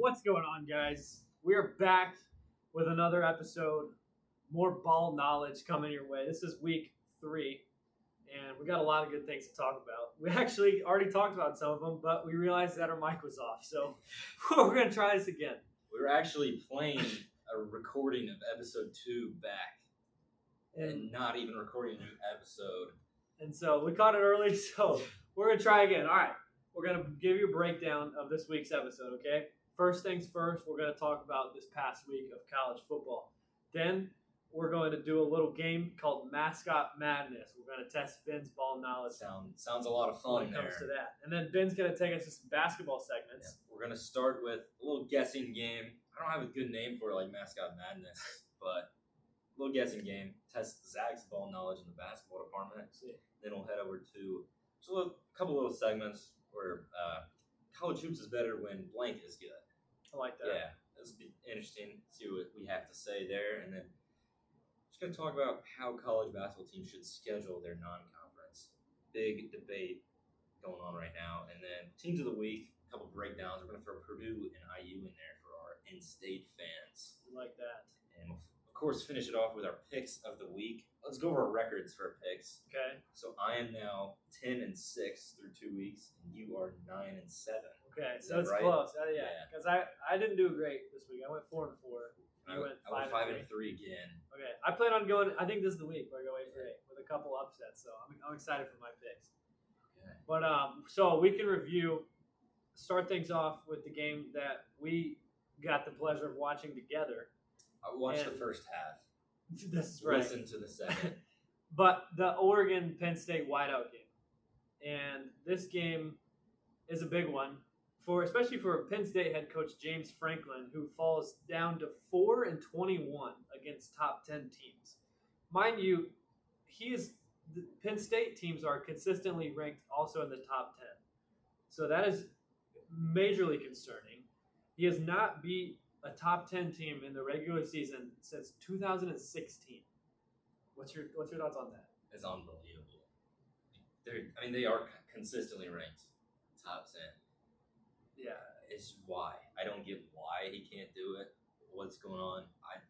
What's going on, guys? We are back with another episode. More ball knowledge coming your way. This is week 3, and we got a lot of good things to talk about. We actually already talked about some of them, but we realized that our mic was off, so we're going to try this again. We were actually playing a recording of episode 2 back, and not even recording a new episode. And so we caught it early, so we're going to try again. All right, we're going to give you a breakdown of this week's episode, okay? First things first, we're going to talk about this past week of college football. Then we're going to do a little game called Mascot Madness. We're going to test Ben's ball knowledge. Sounds a lot of fun when it comes to that. And then Ben's going to take us to some basketball segments. Yeah, we're going to start with a little guessing game. I don't have a good name for it like Mascot Madness, but a little guessing game. Test Zach's ball knowledge in the basketball department. Then we'll head over to just a couple little segments where college hoops is better when blank is good. I like that. Yeah, this will be interesting. See what we have to say there, and then just going to talk about how college basketball teams should schedule their non-conference. Big debate going on right now, and then teams of the week. A couple breakdowns. We're going to throw Purdue and IU in there for our in-state fans. I like that. And of course, finish it off with our picks of the week. Let's go over our records for our picks. Okay. So I am now 10-6 through 2 weeks, and you are 9-7. Okay, so it's right? close. Yeah, because I didn't do great this week. I went 4-4. I went 5-3 again. Okay, I plan on going. I think this is the week where I go 8-8 with a couple upsets. So I'm excited for my picks. Okay. But so we can review. Start things off with the game that we got the pleasure of watching together. I watched the first half. This is right. Listen to the second. But the Oregon-Penn State whiteout game. And this game is a big one, especially for Penn State head coach James Franklin, who falls down to 4-21 against top 10 teams. Mind you, the Penn State teams are consistently ranked also in the top 10. So that is majorly concerning. He has not beat a top 10 team in the regular season since 2016. What's your thoughts on that? It's unbelievable. They are consistently ranked top 10. Yeah. It's why. I don't get why he can't do it. What's going on? I've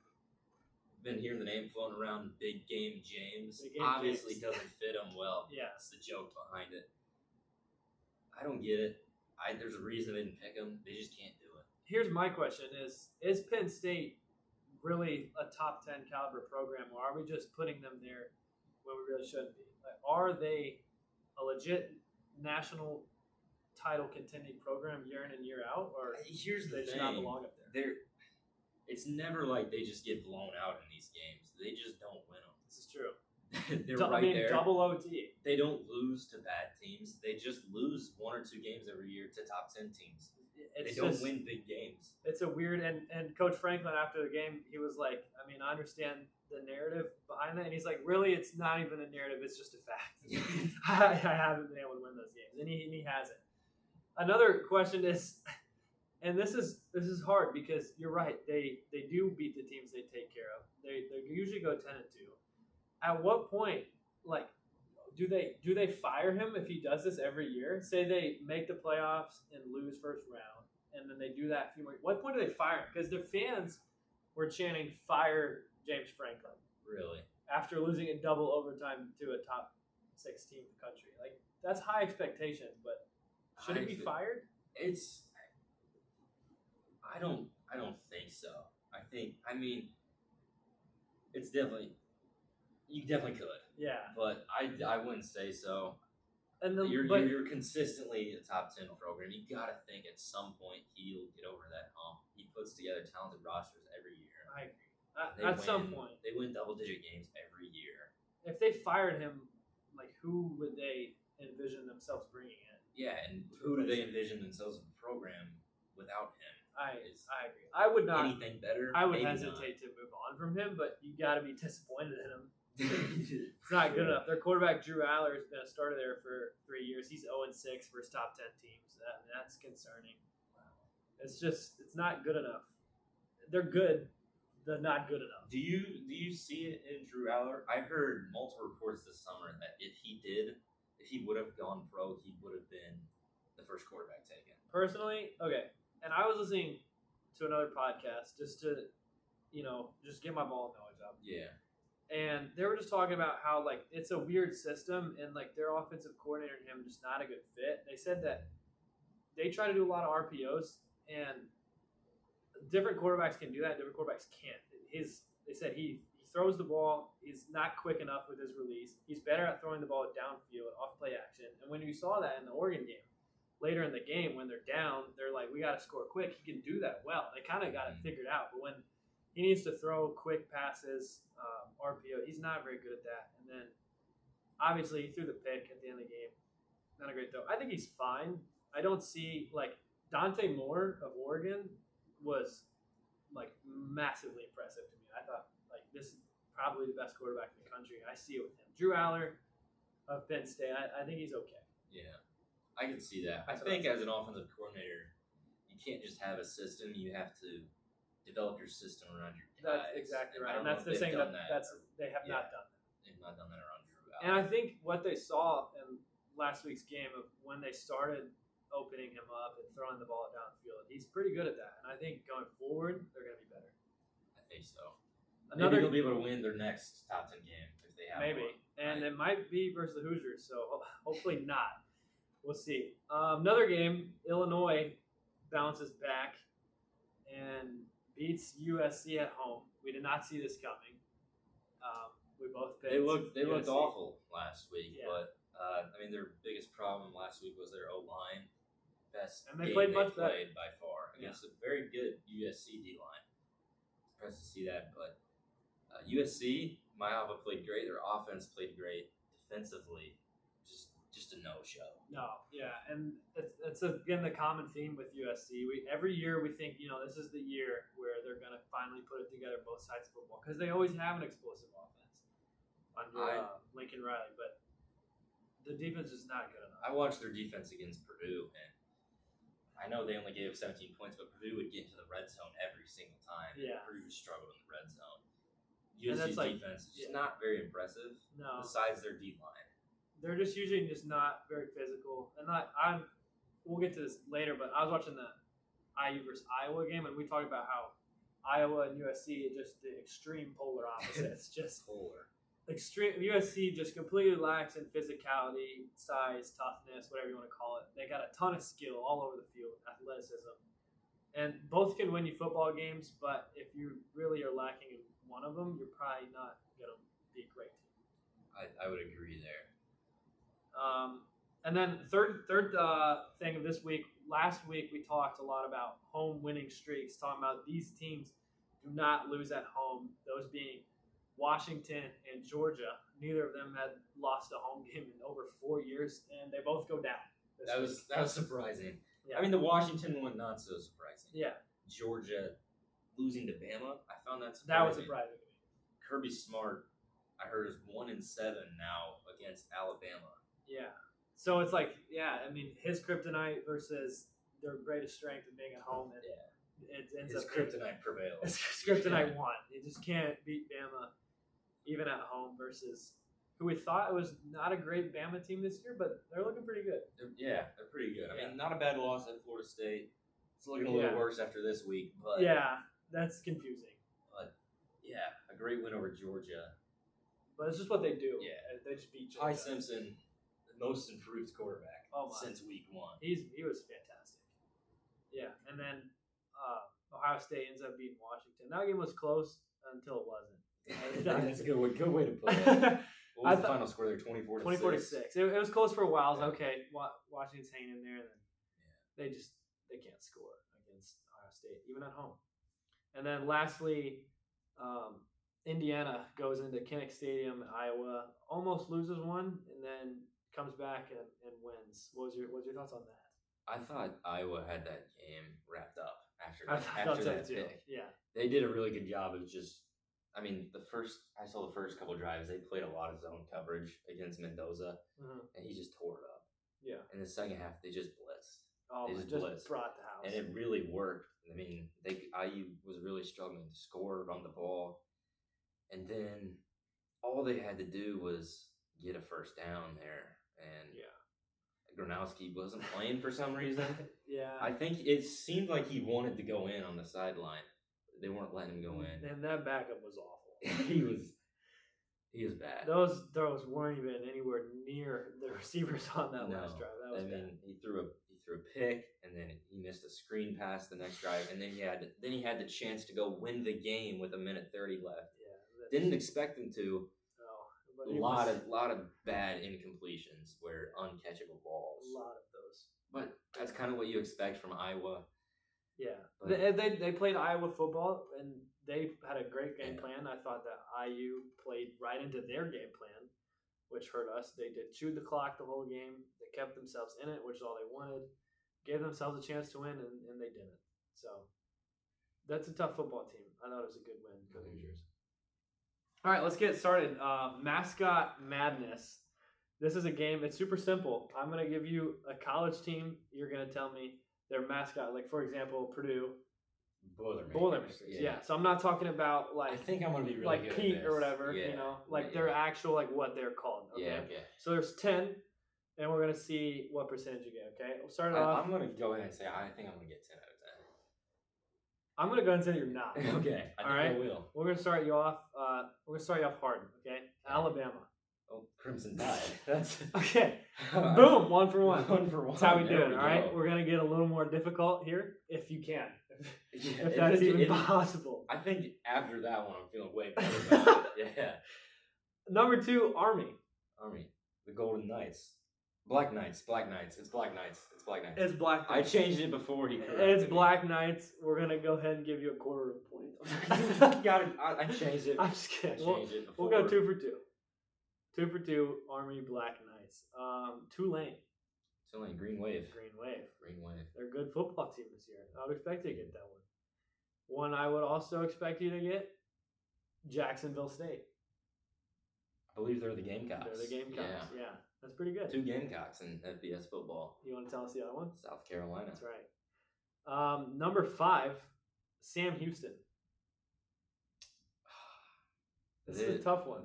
been hearing the name floating around, Big Game James. Obviously doesn't fit him well. Yeah. That's the joke behind it. I don't get it. There's a reason they didn't pick him. They just can't do it. Here's my question is Penn State really a top 10 caliber program, or are we just putting them there when we really shouldn't be? Like, are they a legit national title contending program year in and year out, or here's the they thing. just not belong up there? It's never like they just get blown out in these games. They just don't win them. This is true. They're right there. Double OT. They don't lose to bad teams. They just lose 1 or 2 games every year to top 10 teams. They don't win big games. It's a weird, and Coach Franklin after the game, he was like, I understand the narrative behind that, and he's like, really, it's not even a narrative, it's just a fact. I haven't been able to win those games, and he hasn't. Another question is, and this is hard because you're right, they do beat the teams they take care of. They usually go 10-2. At what point, like, do they fire him if he does this every year? Say they make the playoffs and lose first round, and then they do that a few more. What point do they fire him? Because their fans were chanting "Fire James Franklin." Really? After losing in double overtime to a top 6 team in the country, like that's high expectations. But should he be fired? I don't think so. It's definitely. You definitely could. Yeah. But I wouldn't say so. And you're consistently a top 10 program. You got to think at some point he'll get over that hump. He puts together talented rosters every year. I agree. At some point. They win double-digit games every year. If they fired him, like, who would they envision themselves bringing in? Yeah, and who do they envision themselves in the program without him? I agree. I would not. Anything better? I would hesitate to move on from him, but you got to be disappointed in him. It's not good enough. Their quarterback Drew Aller has been a starter there for 3 years. He's 0-6 versus top 10 teams. That's concerning. Wow. It's not good enough. They're good. They're not good enough. Do you see it in Drew Aller? I heard multiple reports this summer that if he would have gone pro, he would have been the first quarterback taken. Personally, okay. And I was listening to another podcast just to, just get my ball knowledge up. Yeah. And they were just talking about how like it's a weird system and like their offensive coordinator and him just not a good fit. They said that they try to do a lot of RPOs and different quarterbacks can do that, different quarterbacks can't. They said he throws the ball, he's not quick enough with his release. He's better at throwing the ball downfield, off play action. And when you saw that in the Oregon game, later in the game when they're down, they're like, we got to score quick. He can do that well. They kind of got it figured out. But when he needs to throw quick passes, RPO, he's not very good at that. And then obviously he threw the pick at the end of the game. Not a great throw. I think he's fine. I don't see like Dante Moore of Oregon was like massively impressive to me. I thought like this is probably the best quarterback in the country. I see it with him. Drew Aller of Penn State. I think he's okay. Yeah, I can see that. I think as an offensive coordinator, you can't just have a system. You have to develop your system around your guys. That's exactly And right. I don't And that's know the if thing they've done they have not done that. They've not done that around Drew Aller. And I think what they saw in last week's game of when they started opening him up and throwing the ball downfield, he's pretty good at that. And I think going forward, they're going to be better. I think so. Maybe they'll be able to win their next top 10 game if they have maybe. one. And it might be versus the Hoosiers, so hopefully not. We'll see. Another game, Illinois bounces back and beats USC at home. We did not see this coming. We both picked They looked USC. awful last week, Yeah. but their biggest problem last week was their O-line. Best And they game played much better. played by far against a very good USC D-line. Impressed to see that, but USC, Iowa played great. Their offense played great. Defensively, just a no-show. No, yeah, and it's again the common theme with USC. Every year we think this is the year where they're gonna finally put it together both sides of football because they always have an explosive offense under Lincoln Riley, but the defense is not good enough. I watched their defense against Purdue, and I know they only gave 17 points, but Purdue would get into the red zone every single time. Yeah. Purdue would struggle in the red zone. And USC's that's defense is just not very impressive. No. Besides their D-line. They're just usually just not very physical, and we'll get to this later. But I was watching the IU versus Iowa game, and we talked about how Iowa and USC are just the extreme polar opposites. Just polar. Extreme. USC just completely lacks in physicality, size, toughness, whatever you want to call it. They got a ton of skill all over the field, athleticism, and both can win you football games. But if you really are lacking in one of them, you're probably not gonna be a great team. I would agree there. And then third thing of this week. Last week we talked a lot about home winning streaks, talking about these teams do not lose at home. Those being Washington and Georgia. Neither of them had lost a home game in over 4 years, and they both go down. That was surprising. Yeah. I mean, the Washington one not so surprising. Yeah, Georgia losing to Bama, I found that surprising. that was surprising to me. Kirby Smart, I heard, is 1-7 now against Alabama. Yeah. So it's like, I mean, his kryptonite versus their greatest strength of being at home. And it ends His up kryptonite prevails. His kryptonite won. You just can't beat Bama even at home versus who we thought was not a great Bama team this year, but they're looking pretty good. They're pretty good. I Yeah. mean, not a bad loss at Florida State. It's looking a little worse after this week, but that's confusing. But a great win over Georgia. But it's just what they do. Yeah. They just beat Ty Georgia. Simpson, the most improved quarterback since week 1. He was fantastic. Yeah, and then Ohio State ends up beating Washington. That game was close until it wasn't. That's a good way to put it. What was the final score there? 24-6? 24-6. It was close for a while. I was okay. Washington's hanging in there, and then they can't score against Ohio State, even at home. And then lastly, Indiana goes into Kinnick Stadium, Iowa, almost loses one, and then comes back and wins. What was your thoughts on that? I thought Iowa had that game wrapped up after that too. pick. Yeah. They did a really good job of just. I mean, I saw the first couple drives. They played a lot of zone coverage against Mendoza, and he just tore it up. Yeah. In the second half, they just blitzed. Oh, they just brought the house. And it really worked. I mean, IU was really struggling to score, run the ball, and then all they had to do was get a first down there, and Gronowski wasn't playing for some reason. Yeah. I think it seemed like he wanted to go in on the sideline. They weren't letting him go in. And that backup was awful. He was bad. Those throws weren't even anywhere near the receivers on that last drive. That was bad. He threw a pick, and then he missed a screen pass the next drive, and then he had the chance to go win the game with 1:30 left. Yeah. Didn't expect him to. No. A lot of bad incompletions were uncatchable balls. A lot of those. But that's kind of what you expect from Iowa. Yeah. But, they played Iowa football, and they had a great game plan. I thought that IU played right into their game plan, which hurt us. They did chew the clock the whole game. They kept themselves in it, which is all they wanted. Gave themselves a chance to win, and they didn't. So that's a tough football team. I thought it was a good win for the Hoosiers. All right, let's get started. Mascot Madness. This is a game. It's super simple. I'm going to give you a college team. You're going to tell me their mascot. Like, for example, Purdue. Boilermakers. Yeah. So I'm not talking about, like, I think I'm going to be really like good Pete at or this. whatever, Yeah. you know, like their actual, like what they're called. Okay? Yeah, okay. So there's 10, and we're going to see what percentage you get, okay? We'll start it off. I'm going to go ahead and say I think I'm going to get 10 out of 10. I'm going to go ahead and say you're not. Okay. I will. We're going to start you off. We're going to start you off hard, okay? Alabama. Oh, Crimson Tide. That's okay. Boom. 1 for 1. 1 for 1. That's how we do it, all right? We're going to get a little more difficult here, if you can. If that's even possible. I think after that one, I'm feeling way better about it. Yeah. Number 2, Army. The Golden Knights. Black Knights. It's Black Knights. It's Black Knights. I changed it before he corrected It's me. Black Knights. We're going to go ahead and give you a quarter of a point. Got it. I changed it. I'm just kidding. I changed it before. We'll go 2 for 2. 2 for 2, Army, Black Knights. Tulane. Green Wave. They're a good football team this year. I would expect you to get that one. One I would also expect you to get, Jacksonville State. I believe they're the Gamecocks. They're the Gamecocks, yeah. That's pretty good. 2 Gamecocks in FBS football. You want to tell us the other one? South Carolina. That's right. Number 5, Sam Houston. This is a tough one.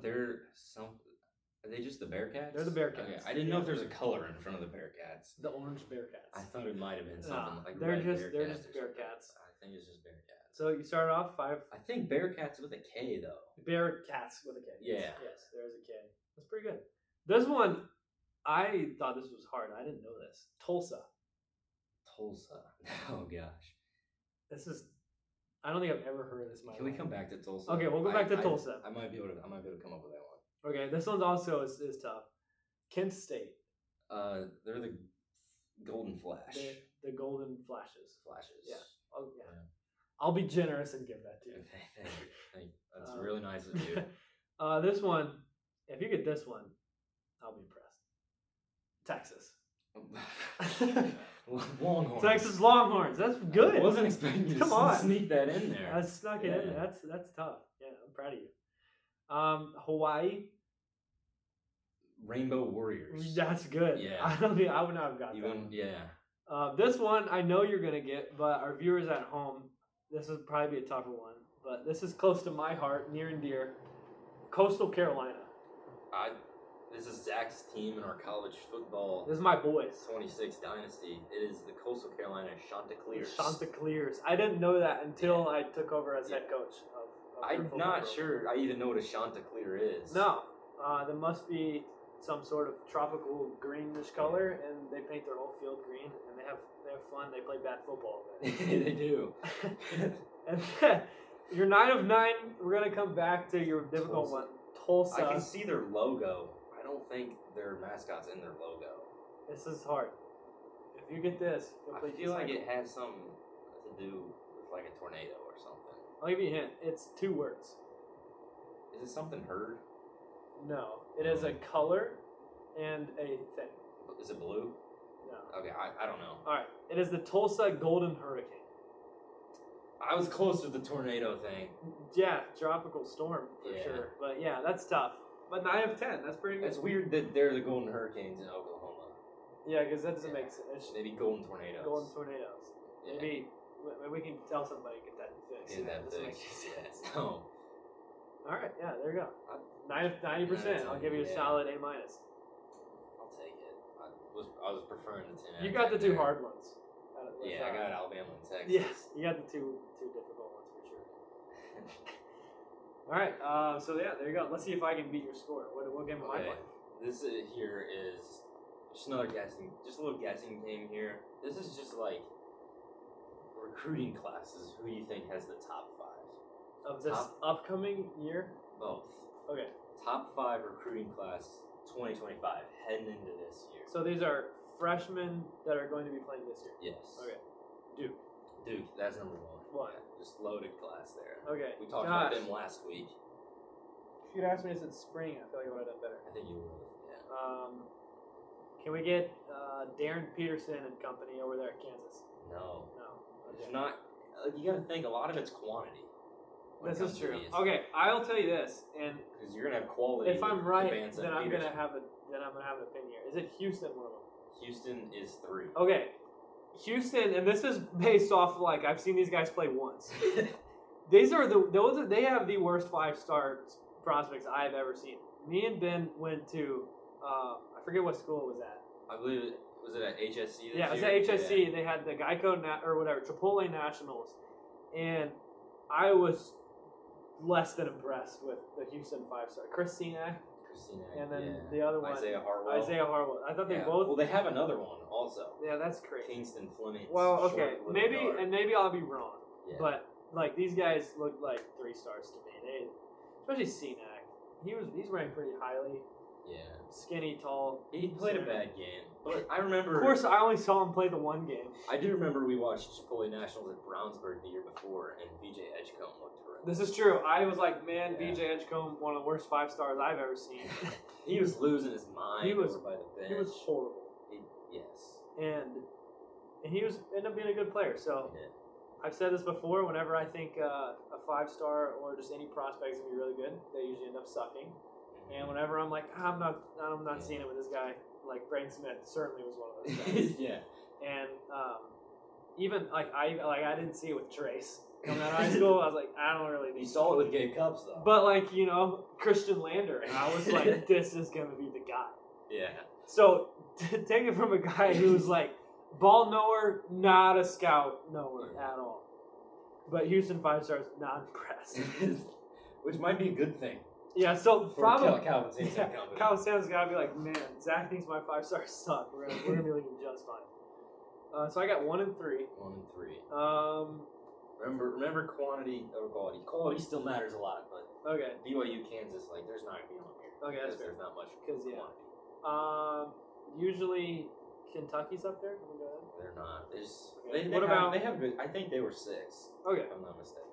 Are they just the Bearcats? They're the Bearcats. Okay. I didn't know if there's a color in front of the Bearcats. The orange Bearcats. I thought it might have been something like they're red just Bearcats. Bearcats. I think it's just Bearcats. So you started off 5. I think Bearcats with a K though. Bearcats with a K. Yeah. Yes, there's a K. That's pretty good. This one, I thought this was hard. I didn't know this. Tulsa. Oh gosh. This is. I don't think I've ever heard of this in my life. Can we come back to Tulsa? Okay, we'll go back to Tulsa. I might be able to come up with that one. Okay, this one's also is tough. Kent State. They're the Golden Flash. The Golden Flashes. Yeah. Oh, yeah. I'll be generous and give that to you. Thank you. That's really nice of you. This one, if you get this one, I'll be impressed. Texas. Longhorns. Texas Longhorns. That's good. I wasn't expecting you to sneak that in there. I snuck it in there. That's tough. Yeah, I'm proud of you. Hawaii. Rainbow Warriors. That's good. Yeah. I would not have got that one. Yeah. This one I know you're gonna get, but our viewers at home, this would probably be a tougher one. But this is close to my heart, near and dear. Coastal Carolina. This is Zach's team in our college football. This is my boys. 26 dynasty. It is the Coastal Carolina Chanticleers. Chanticleers. I didn't know that until I took over as head coach of their I'm football not program. sure I even know what a Chanticleer is. No. There must be some sort of tropical greenish color, and they paint their whole field green, and they have fun. They play bad football. They do. And then, you're 9 of 9. We're gonna come back to your difficult one, Tulsa. I can see their logo. I don't think their mascot's in their logo. This is hard. If you get this, I feel like it has something to do with like a tornado or something. I'll give you a hint. It's 2 words. Is it something heard? No. It is a color and a thing. Is it blue? No. Okay, I don't know. All right. It is the Tulsa Golden Hurricane. I was close to the tornado thing. Yeah, tropical storm for sure. But yeah, that's tough. But 9 of 10, that's pretty good. It's weird that they're the Golden Hurricanes in Oklahoma. Yeah, because that doesn't make sense. Maybe Golden Tornadoes. Golden Tornadoes. Yeah. Maybe we can tell somebody get that fixed. Get that fixed. No. All right, yeah, there you go. 90%. I'll give you a solid A-. I'll take it. I was preferring the 10. You got the two hard ones. Yeah, I got Alabama and Texas. Yes, you got the two difficult ones for sure. All right, so yeah, there you go. Let's see if I can beat your score. What game am I playing? This here is just another just a little guessing game here. This is just like recruiting classes. Who do you think has the top 5 of this upcoming year? Both. Okay. Top 5 recruiting class 2025 heading into this year. So these are freshmen that are going to be playing this year. Yes. Okay. Duke, that's number 1. What? Yeah, just loaded class there. Okay. We talked about them last week. If you'd asked me this in spring, I feel like I would have done better. I think you would. Yeah. Can we get Darren Peterson and company over there at Kansas? No. Okay. It's not. You got to think a lot of it's quantity. This is true. Okay, I'll tell you this, and because you're gonna have quality. If I'm right, then I'm gonna have an opinion here. Is it Houston one of them? Houston is 3. Okay, Houston, and this is based off I've seen these guys play once. They have the worst 5-star prospects I've ever seen. Me and Ben went to I forget what school it was at. I believe it was at HSC. Yeah, it was at HSC. Yeah. They had the Geico or whatever Chipotle Nationals, and I was less than impressed with the Houston 5-star. Chris Senack, and then the other one Isaiah Harwell. I thought they both. Well, they have another one also. Yeah, that's crazy. Kingston Fleming. Well, okay, maybe I'll be wrong, yeah. But these guys look like 3 stars to me. Especially Senack. He's ranked pretty highly. Yeah. Skinny, tall. He played a bad game, but I remember. Of course, I only saw him play the one game. I do remember we watched Chipotle Nationals at Brownsburg the year before, and VJ Edgecombe looked horrendous. This is true. I was like, man, VJ Edgecombe, one of the worst 5-stars I've ever seen. He was losing his mind. He was over by the bench. He was horrible. Yes. And he ended up being a good player. So I've said this before. Whenever I think a 5-star or just any prospect is gonna be really good, they usually end up sucking. And whenever I'm like, I'm not seeing it with this guy, like Braden Smith certainly was one of those guys. Yeah. And even I didn't see it with Trace coming out of high school. I was like, I don't really think you saw it with Gabe Cupps though. But Christian Lander, and I was like, this is gonna be the guy. Yeah. So take it from a guy who's like ball knower, not a scout knower at all. But Houston 5-stars not impressed. Which might be a good thing. Yeah, so for probably Calvin Sampson's company. Calvin Sampson's gotta be like, man, Zach thinks my 5-stars suck. We're gonna be looking just fine. So I got 1 and 3. 1 and 3. Remember quantity over quality. Quality still matters a lot, but okay. BYU, Kansas, there's not gonna be on here. Okay, that's fair. There's not much quantity. Usually Kentucky's up there. Go ahead. They're not. They have good. I think they were 6. Okay, if I'm not mistaken.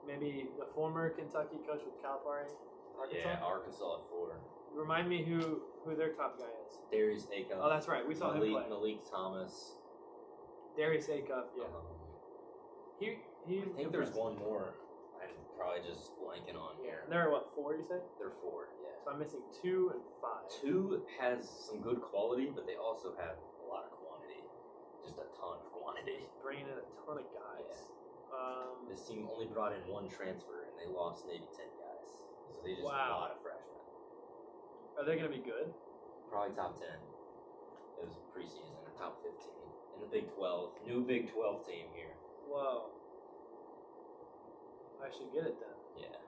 Maybe the former Kentucky coach with Calipari, Arkansas? Yeah, Arkansas at 4. Remind me who their top guy is. Darius Acuff. Oh, that's right. We saw him play. Malik Thomas. Darius Acuff, yeah. I think there's one more. I'm probably just blanking on here. They're what, 4 you said? They're 4, yeah. So I'm missing 2 and 5. 2 has some good quality, but they also have a lot of quantity. Just a ton of quantity. Bringing in a ton of guys. Yeah. This team only brought in 1 transfer, and they lost maybe 10 guys. So they just a lot of freshmen. Are they going to be good? Probably top 10. It was preseason, or top 15 in the Big 12. New Big 12 team here. Whoa. I should get it then. Yeah.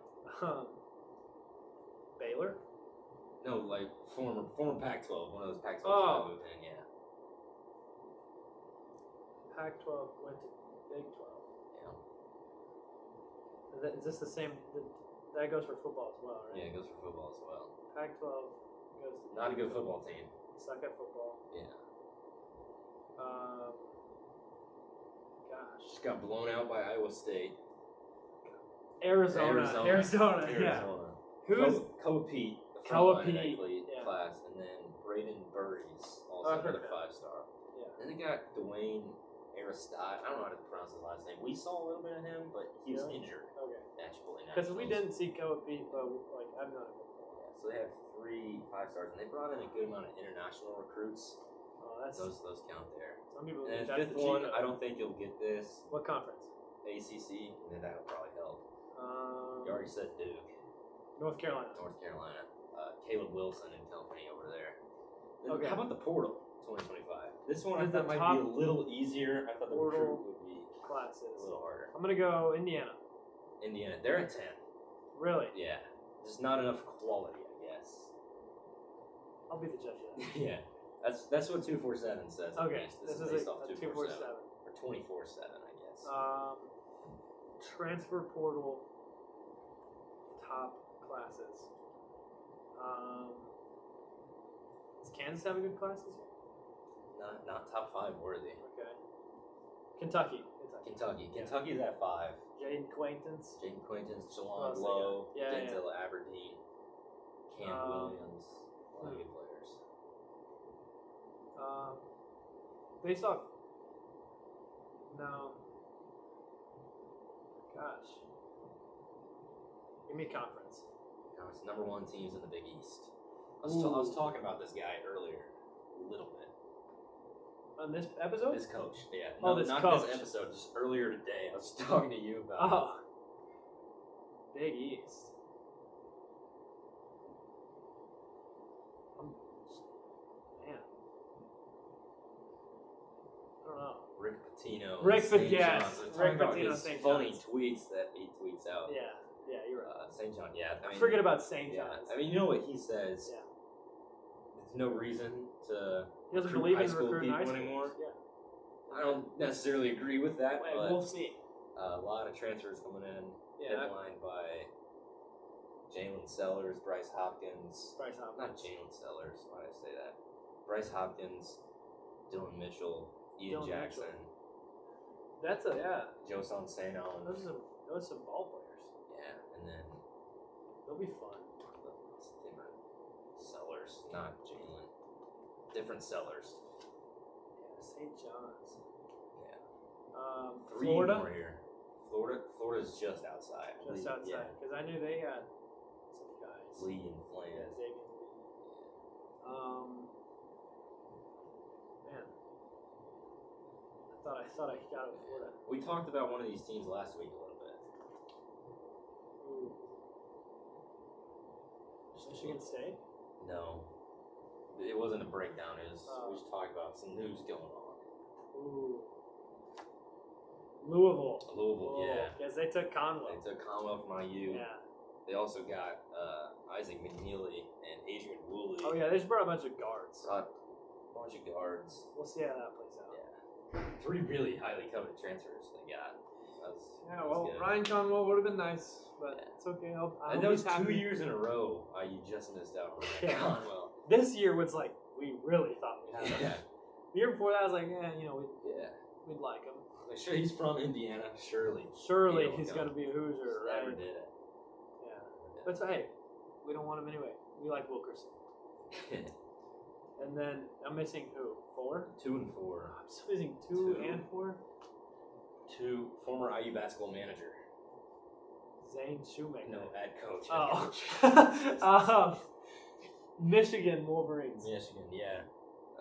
Baylor? No, like former Pac-12. One of those Pac-12 that moved in. Yeah. Pac-12 went to Big 12. Is this the same? That goes for football as well, right? Yeah, it goes for football as well. Pac-12 goes to not a good football team. Suck at football. Yeah. Gosh. Just got blown out by Iowa State. Arizona. Yeah. Who's Koa Pete? Koa Pete class, and then Braden Burries, also another 5-star. Yeah. Then they got Dwayne Aristide. I don't know how to pronounce his last name. We saw a little bit of him, but he was injured. Okay. Actually, because we didn't see Koa Pete, but I've known him. Yeah, so they have 3 5-stars, and they brought in a good amount of international recruits. Oh, that's those count there. Some people. And then 5th one, I don't think you'll get this. What conference? ACC, and then that'll probably help. You already said Duke. North Carolina. Caleb Wilson and company over there. And Okay. How about the portal 2025? This one I Is the thought might top be a little easier. I thought the portal recruit would be classes. a little harder. I'm gonna go Indiana. Indiana, they're at 10. Really? Yeah. There's not enough quality, I guess. I'll be the judge of that. Yeah. That's what 247 says. at Okay. least. This is based a off 247. Or 24/7, I guess. Transfer portal top classes. Does Kansas have a good class this year? Not top 5 worthy. Okay. Kentucky. Kentucky's at 5. Jaden Quaintance. Jaden Quaintance, Who Jelon else they Lowe, got? Yeah, Denzel Aberdeen, Cam Williams. A lot of good players. Based off. No. Gosh. Give me conference. Now it's number 1 teams in the Big East. I was talking about this guy earlier, a little bit. On this episode? This coach, yeah. Oh, No, this not coach. this episode, just earlier today. I was talking to you about Oh. Big East. Man. I don't know. Rick Pitino. Rick St. Pitino, yes. John's. I'm Rick talking about Pitino, his St. funny John's. tweets that he tweets out. Yeah, you're right. St. John, yeah. I mean, Forget about St. yeah. John's. I mean, you know what he says? Yeah. There's no reason to He doesn't recruit believe high in school recruiting high people schools. anymore. Yeah. I don't necessarily agree with that, Wait, but we'll see. a lot of transfers coming in. Yeah. Headlined by Jalen Sellers, Bryce Hopkins. Bryce Hopkins. Not Jalen Sellers. Why did I say that? Bryce Hopkins, Dylan Mitchell, Ian Dylan Jackson, That's Joson Sanon. those are some ball players. Yeah, and then They'll be fun. what's the different Sellers, not Jalen. Different Sellers. Yeah, St. John's. Yeah. 3 Florida. more here. Florida's just outside. Just Lee, outside, Yeah. because I knew they had some guys. Lee and Yeah, Flan. Xavier Lee. Man, I thought I got it with Florida. We talked about one of these teams last week a little bit. Ooh. Michigan State. No, it wasn't a breakdown. It was Oh. we just talked about some news going on. Ooh. Louisville. Louisville, yeah. Because they took Conway. They took Conwell from IU. Yeah. They also got Isaac McNeely and Adrian Woolley. Oh yeah, they just brought a bunch of guards. Got a bunch of guards. We'll see how that plays out. Yeah. 3 really highly coveted transfers they got. Yeah, well, good. Ryan Conwell would have been nice, but Yeah. it's okay. And that was 2 years in a row IU just missed out on Ryan Yeah. Conwell. This year was like we really thought we had him. Yeah. The year before that, I was like, Yeah. we'd like him. Like, sure, he's from Indiana, surely. Surely He'll he's come. gonna be a Hoosier, right? Never did it. Yeah. But hey, we don't want him anyway. We like Wilkerson. And then I'm missing who? 4? 2 and 4. I'm still missing 2 Two. and 4. 2 former IU basketball manager. Zane Shoemaker. No, head coach. Oh. Michigan Wolverines. Michigan, yeah.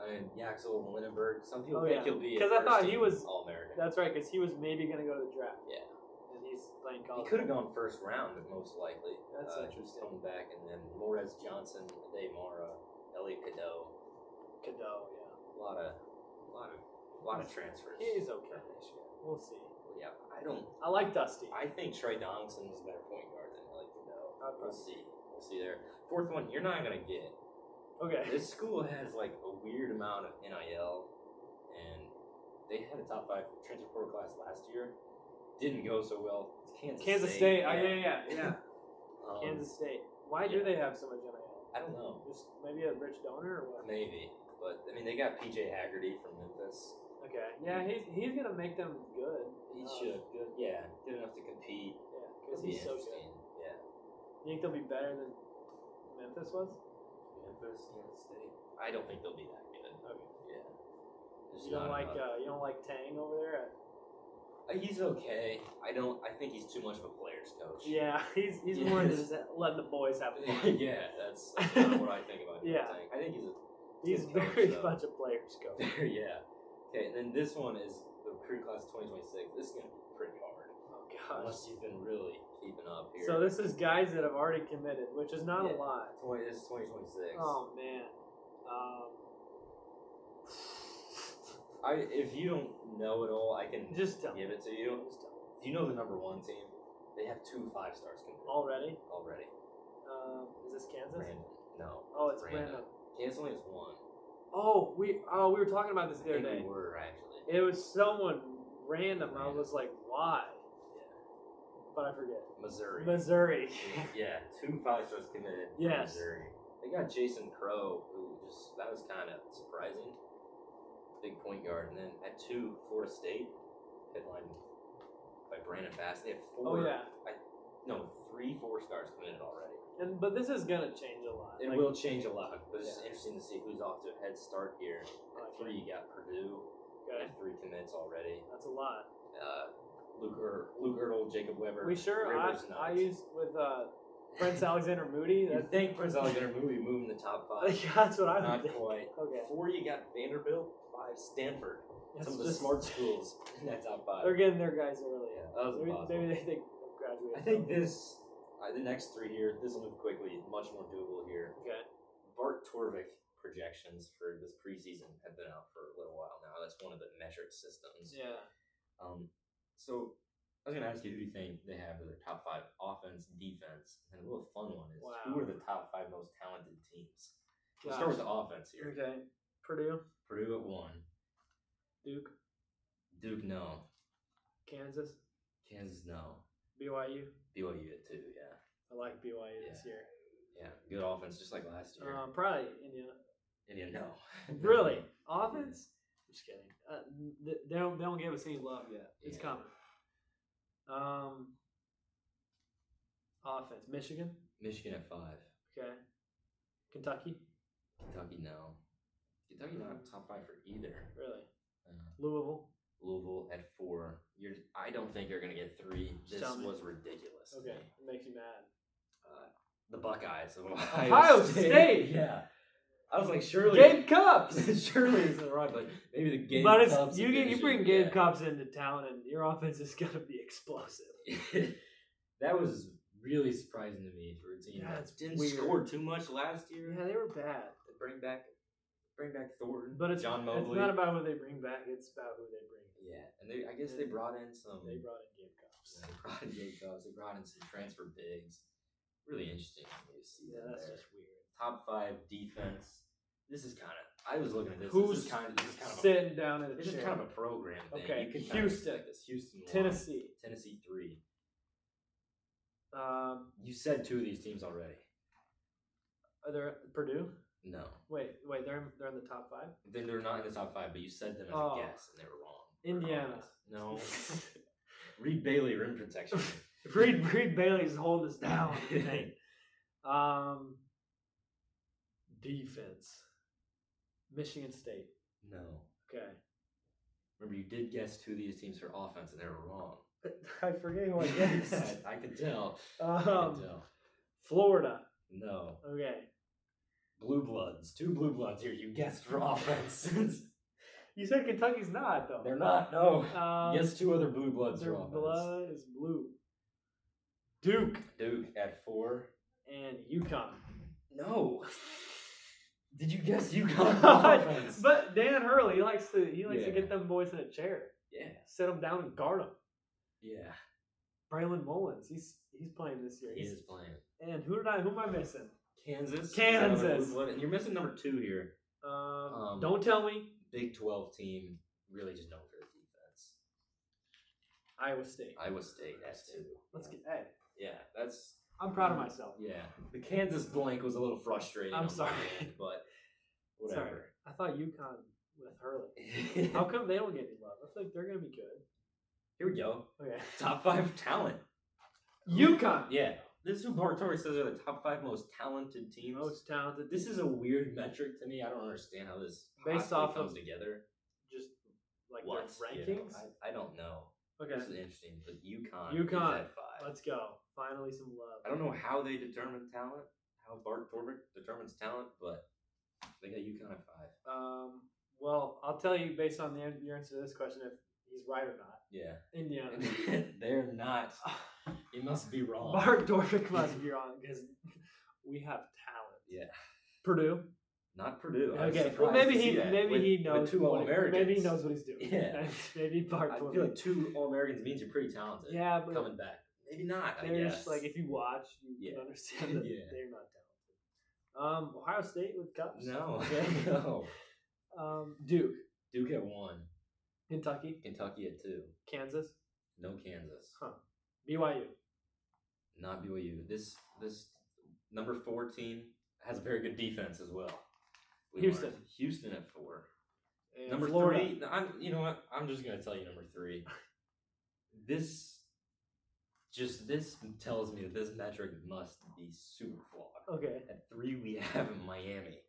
I mean, Yaxel Lindenberg. Some people Oh, think yeah. he'll be 'Cause I thought he was- All-American. That's right, because he was maybe gonna go to the draft. Yeah. And he's playing He college. could have gone first round, most likely. That's He's interesting. coming back, and then Morez Johnson, Ade Mara, Elliot Cadeau. Cadeau, yeah. A lot of transfers. He's okay. We'll see. Yeah, I like Dusty. I think Trey Donaldson is a better point guard than Elliot Cadeau. Okay. We'll see. We'll see there. 4th one, you're not gonna get. Okay. This school has like a weird amount of NIL, and they had a top 5 transfer portal class last year. Didn't go so well. It's Kansas State. Yeah. Um, Kansas State. Why do yeah. they have so much NIL? I don't know. Just maybe a rich donor or what? Maybe, but I mean, they got PJ Haggerty from Memphis. Okay. Yeah, he's gonna make them good. He should. Good. Yeah, good enough to compete. Yeah, It'll because be he's so good. interesting. Yeah. You think they'll be better than Memphis was? Memphis, Kansas State. I don't think they'll be that good. Okay. Yeah. There's You don't not like enough. you don't like Tang over there? He's okay. I think he's too much of a player's coach. Yeah, he's Yeah. more into just letting the boys have fun. Yeah, that's kind of what I think about him. Yeah. I think He's good coach, very though. much a player's coach. Yeah. Okay, and then this one is the recruit class of 2026. This is going to be pretty hard. Oh gosh. Unless you've been really keeping up here. So this is guys that have already committed, which is not a Yeah. lot. This is 2026. Oh man. If you don't know it all, I can Just tell give me. it to you. Just tell me. Do you know the number 1 team? They have 2 5-stars committed. Already? Already. Is this Kansas? Random. No. Oh, it's random. Kansas only has 1. Oh, we were talking about this the other I think day. we were, actually. It was someone random. I was like, why? Yeah. But I forget. Missouri. Yeah, 2 5-stars committed. Yes. Missouri. They got Jason Crow, that was kind of surprising. Big point guard. And then at 2, Florida State, headlined by Brandon Bass. They have 4. Oh, yeah. 3 4-stars committed already. But this is going to change a lot. It will change a lot, but it's Yeah. interesting to see who's off to a head start here. At 3, you got Purdue. Okay. At 3 commits already. That's a lot. Luke Ertl, Jacob Weber. We sure Rivers I Knight. used with Prince Alexander Moody. You think Prince Alexander Moody moving the top 5? That's what I would Not think. quite. Okay. 4, you got Vanderbilt. 5, Stanford. That's Some of the just- smart schools in that top 5. They're getting their guys early. Yeah, that was impossible. Maybe they think graduate. I think the next 3 here, this will move quickly, much more doable here. Okay. Bart Torvik projections for this preseason have been out for a little while now. That's one of the metric systems. Yeah. So I was going to ask you, who do you think they have as their top 5 offense, defense? And a little fun one is, who are the top 5 most talented teams? We'll start with the offense here. Okay. Purdue. Purdue at 1. Duke. Duke, no. Kansas. Kansas, no. BYU. BYU at 2, yeah. I like BYU this year. Yeah, good offense, just like last year. Probably Indiana. Indiana, no. Really? Offense? I'm just kidding. They don't give us any love yet. It's Yeah. coming. Offense. Michigan. Michigan at 5. Okay. Kentucky. Kentucky, no. Kentucky not top 5 for either. Really? Louisville. Louisville at 4. I don't think you're going to get 3. This Tell me. was ridiculous. to Okay. me. It makes you mad. The Buckeyes of Ohio State. Yeah. I was like, surely. Gabe Cups. Surely isn't right, but maybe the Gabe But Cups. you bring Gabe Cups into town, and your offense is going to be explosive. That was really surprising to me for a team Yeah, that it's didn't weird. score too much last year. Yeah, they were bad. Bring back Thornton. But it's John Mobley. It's not about who they bring back. It's about who they bring. Yeah, and I guess they brought in some. They brought in Gabe Cups. Yeah, they brought in Gabe Cups. They brought in some transfer bigs. Really interesting to see Yeah, that that's there. just weird. Top 5 defense. This is kind of. I was looking at this. Who's this is kind of sitting down in the This is chair? kind of a program thing. Okay, You can kind of Houston. expect this. Houston, 1. Tennessee. Tennessee 3. Are You said 2 of these teams already. there Purdue? No, Wait, they're in the top 5. they're not in the top 5, but you said them as Oh. a guess, and they were wrong. Indiana. No. Reed Bailey, rim protection. Reed Bailey's holding us down. Dang. Defense. Michigan State. No. Okay. Remember, you did guess 2 of these teams for offense, and they were wrong. I forget who I guessed. I could tell. I could tell. Florida. No. Okay. Blue Bloods. 2 Blue Bloods here. You guessed for offense. You said Kentucky's not though. They're not. No. Yes, 2 other Blue Bloods their for offense. blood is blue. Duke Duke at 4. and UConn. No. Did you guess UConn for offense? But Dan Hurley, he likes to Yeah. get them boys in a chair, Yeah. sit them down and guard them. Yeah. Braylon Mullins, he's playing this year. He is playing. And who am I missing? Kansas. Kansas. And you're missing number 2 here. Don't tell me. Big 12 team. Really just known for their defense. Iowa State. Iowa State at 2. Let's get. Hey, Yeah, that's. I'm proud of myself. Yeah. The Kansas blank was a little frustrating. I'm on my sorry. end, but whatever. Sorry. I thought UConn with Hurley. How come they don't get any love? I feel like they're gonna be good. Here we go. Okay. Top 5 talent. UConn. Yeah. This is who Bart Torrey says are the top 5 most talented teams. Most talented. This is a weird metric to me. I don't understand how this Based possibly off comes of together. Just like What? their You know, rankings. I don't know. Okay. This is interesting. But UConn UConn. is at 5. Let's go. Finally, some love. I don't know how they determine talent, how Bart Torvik determines talent, but they got UConn at 5. Well, I'll tell you based on your answer to this question if he's right or not. Yeah. Indiana. They're not. He must be wrong. Bart Dorfick must be wrong because we have talent. Yeah. Purdue. Not Purdue. I was Okay, surprised well maybe to see he that. maybe with, he knows with two what- All-Americans. Maybe he knows what he's doing. Yeah. Maybe Park. I feel like 2 All-Americans means you're pretty talented. Yeah, but coming back. Maybe not. I there's guess. like if you watch, you Yeah. can understand that Yeah. they're not talented. Ohio State with Cubs. No. Okay. No. Duke, Duke at 1. Kentucky, Kentucky at 2. Kansas, No Kansas. BYU. Not BYU. This number 4 team has a very good defense as well. Houston. Houston at 4. And Number Florida. 3. You know what? I'm just gonna tell you number 3. This tells me that this metric must be super flawed. Okay. At 3 we have Miami.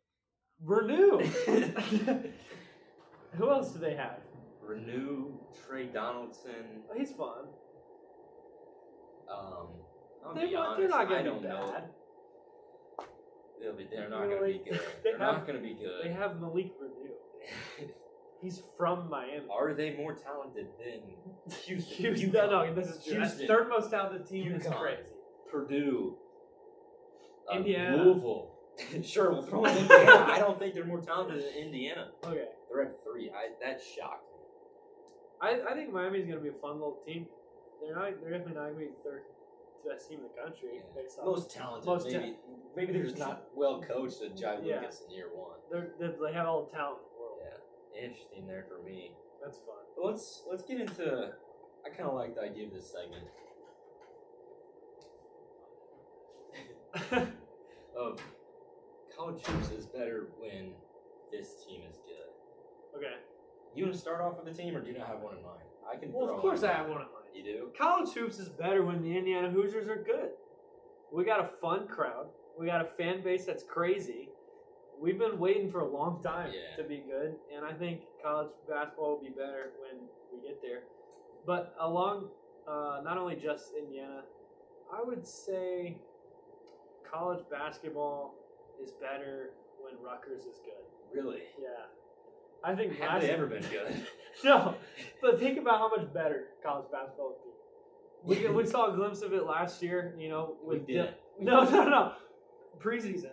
Renew. Who else do they have? Renew, Trey Donaldson. Oh, he's fun. I'll They're be not honest, I going to don't be know. bad. They're not going to be good. They're not going to be good. They have Malik Renew. He's from Miami. Are they more talented than Houston? Houston. UConn. No, this is true. Houston. Third most talented team is UConn. crazy. Purdue. Indiana. Louisville. Sure, we'll throw in Indiana. I don't think they're more talented than Indiana. Okay. They're at 3. That shocked me. I think Miami's going to be a fun little team. They're definitely not going to be the third best team in the country. Based off. Most talented. Maybe they're just not well coached at Jai Lucas in year 1. They have all the talent in the world. Yeah, interesting there for me. That's fun. But let's get into. I kind of like the idea of this segment of college hoops is better when this team is good. Okay. You want to start off with a team, or do you not have one in mind? I can. Well, throw of course one I in have mind. one in mind. You do? College hoops is better when the Indiana Hoosiers are good. We got a fun crowd. We got a fan base that's crazy. We've been waiting for a long time to be good, and I think college basketball will be better when we get there. But along, not only just Indiana, I would say college basketball is better when Rutgers is good. Really? Yeah. I think Have they ever been good? No, but think about how much better college basketball would be. We saw a glimpse of it last year, with We didn't. No. Preseason.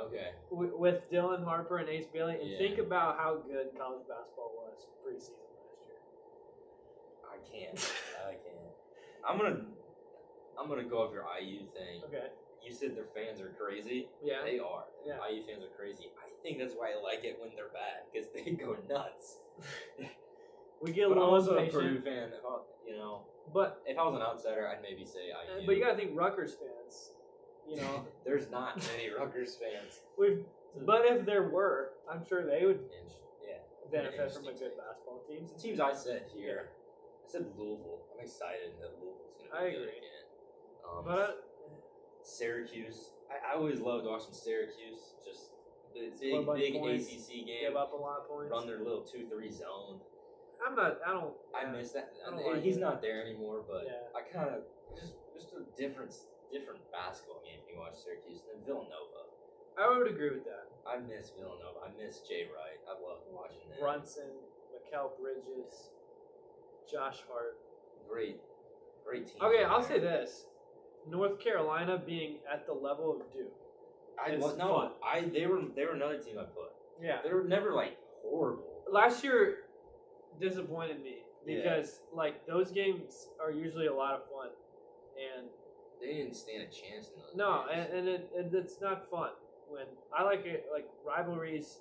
Okay. With Dylan Harper and Ace Bailey, and Yeah. think about how good college basketball was preseason last year. I can't. I'm gonna go off your IU thing. Okay. You said their fans are crazy. Yeah. They are. Yeah. IU fans are crazy. I think that's why I like it when they're bad, because they go nuts. We get a But I'm little also a impatient. Purdue fan. But If I was an outsider, I'd maybe say IU. you gotta think Rutgers fans. There's not many Rutgers fans. But if there were, I'm sure they would Yeah. benefit from a Interesting good basketball team. The teams I said here, I said Louisville. I'm excited that Louisville's going to I be good agree. again. But Syracuse. I always loved watching Syracuse. Just the Score a bunch big of points, ACC game. give up a lot of points. Run their little 2-3 zone. I I miss that. I don't like He's it. not there anymore, but Yeah. I kind of just a different basketball game when you watch Syracuse. And then Villanova. I would agree with that. I miss Villanova. I miss Jay Wright. I love watching them. Brunson, Mikal Bridges, Josh Hart. Great team. Okay, I'll say this: North Carolina being at the level of Duke. It's fun. They were another team I put. Yeah. They were never horrible. Last year disappointed me because those games are usually a lot of fun, and They didn't stand a chance in those. no, games. and it's not fun when I like it rivalries.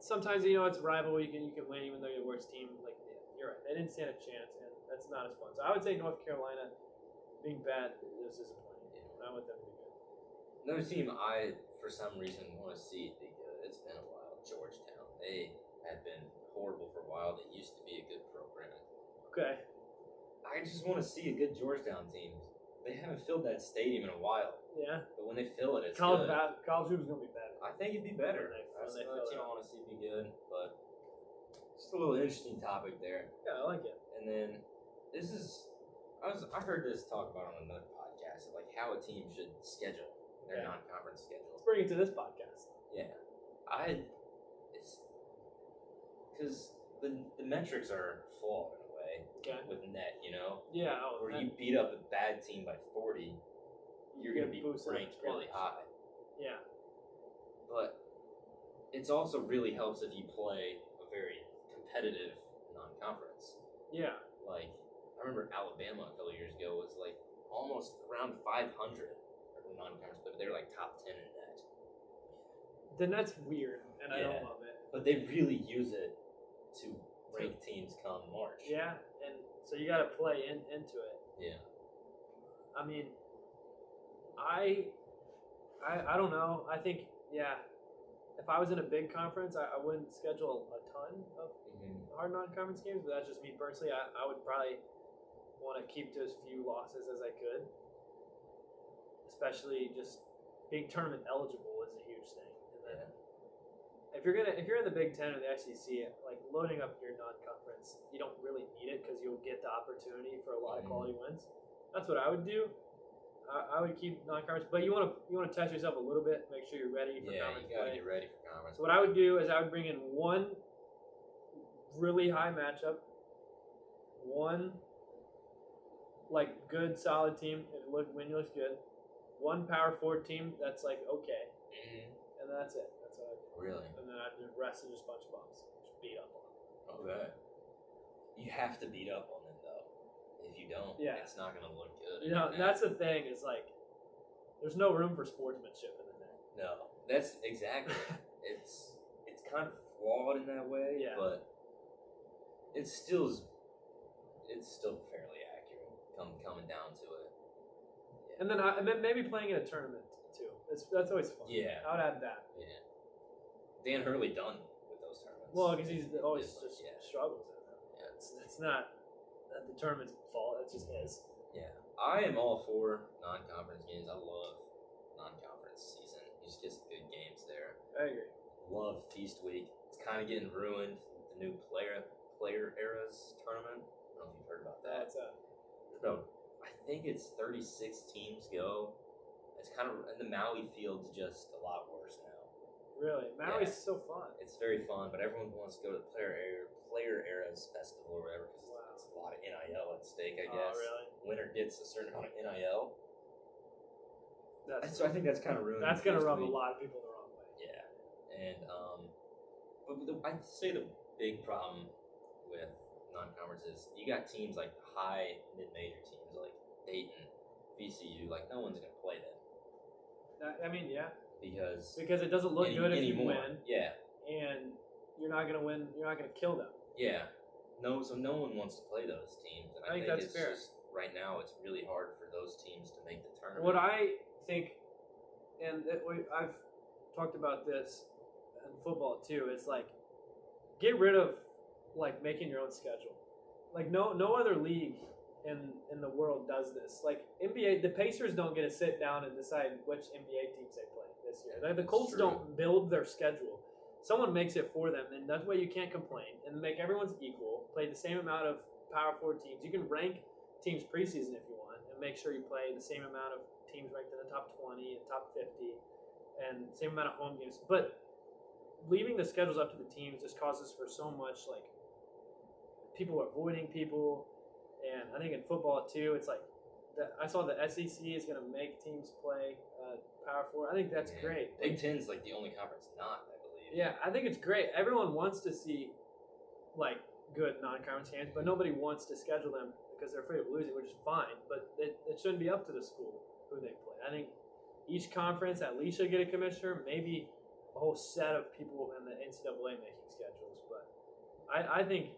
Sometimes it's a rivalry you can win even though you're the worst team. You're right, they didn't stand a chance, and that's not as fun. So I would say North Carolina being bad is disappointing. I want them to be good. Another team I, for some reason, want to see be good. It's been a while. Georgetown. They have been horrible for a while. They used to be a good program. Okay. I just want to see a good Georgetown team. They haven't filled that stadium in a while. Yeah. But when they fill it, it's College good. college hoops is gonna be better. I think it'd be better. That's another team I want to see be good. But just a little interesting topic there. Yeah, I like it. And then this is I heard this talk about on another podcast of how a team should schedule their non-conference schedule. Let's bring it to this podcast. Yeah, it's because the metrics are flawed in a way Okay. with net, Yeah. where you beat up a bad team by 40, you're going to be boosted ranked twice. really high. Yeah. but it's also really helps if you play a very competitive non-conference. Yeah. Like, I remember Alabama a couple years ago was like almost around 500 for the non-conference, but they're like top 10 in that. Then that's weird, and I don't love it. But they really use it to rank teams come March. Yeah, and so you got to play into it. Yeah. I mean, I don't know. I think, if I was in a big conference, I wouldn't schedule a ton of hard non-conference games, but that's just me personally. I would probably want to keep to as few losses as I could, especially just being tournament eligible is a huge thing. And then if you're in the Big Ten or the SEC, like loading up your non-conference, you don't really need it because you'll get the opportunity for a lot of quality wins. That's what I would do. I would keep non-conference, but you want to test yourself a little bit, make sure you're ready for conference you gotta play. get ready for conference. So what I would do is I would bring in one really high matchup, one like good solid team and when you look good, one Power 4 team that's like okay, and that's it. That's what I do. Really? And then the rest is just a bunch of bums, just beat up on them. Okay. You have to beat up on them though. If you don't, it's not gonna look good. You know, that's the thing. Is like, there's no room for sportsmanship in the net. No, that's exactly. it's kind of flawed in that way, but it's still fairly accurate. Coming down to it. And then maybe playing in a tournament too. That's always fun. Yeah, I would add that. Yeah. Dan Hurley done with those tournaments. Well, because he's always just struggles in them. Yeah, it's not the tournament's fault. It's just his. Yeah, I am all for non-conference games. I love non-conference season. You just get some good games there. I agree. Love Feast Week. It's kind of getting ruined with the new player eras tournament. I don't know if you've heard about that. I think it's 36 teams go. It's kind of, and the Maui field's just a lot worse now. Really, Maui's so fun. It's very fun, but everyone wants to go to the player eras festival or whatever because it's a lot of NIL at stake. I guess. Oh, really? Winner gets a certain amount of NIL. So I think that's kind of ruined. That's gonna rub a lot of people the wrong way. Yeah, and I'd say the big problem with non-conference is you got teams like high mid-major teams like Dayton, VCU. Like no one's gonna play them. Because it doesn't look good if you win. Yeah, and you're not gonna win. You're not gonna kill them. Yeah, so no one wants to play those teams, and I think that's it's fair. just right now it's really hard for those teams to make the tournament. What I think, and I've talked about this in football too, is like get rid of like making your own schedule. Like no other league in the world does this. Like NBA, the Pacers don't get to sit down and decide which NBA teams they play this year. Like, the Colts don't build their schedule. Someone makes it for them, and that way you can't complain. And make everyone's equal. Play the same amount of Power 4 teams. You can rank teams preseason if you want, and make sure you play the same amount of teams ranked in the top 20 and top 50, and same amount of home games. But leaving the schedules up to the teams just causes for so much like people avoiding people. And I think in football too, it's like I saw the SEC is going to make teams play Power 4. I think that's great. Big Ten's like the only conference not, I believe. Yeah, I think it's great. Everyone wants to see like good non-conference games, but nobody wants to schedule them because they're afraid of losing, which is fine. But it shouldn't be up to the school who they play. I think each conference at least should get a commissioner, maybe a whole set of people in the NCAA making schedules. But I think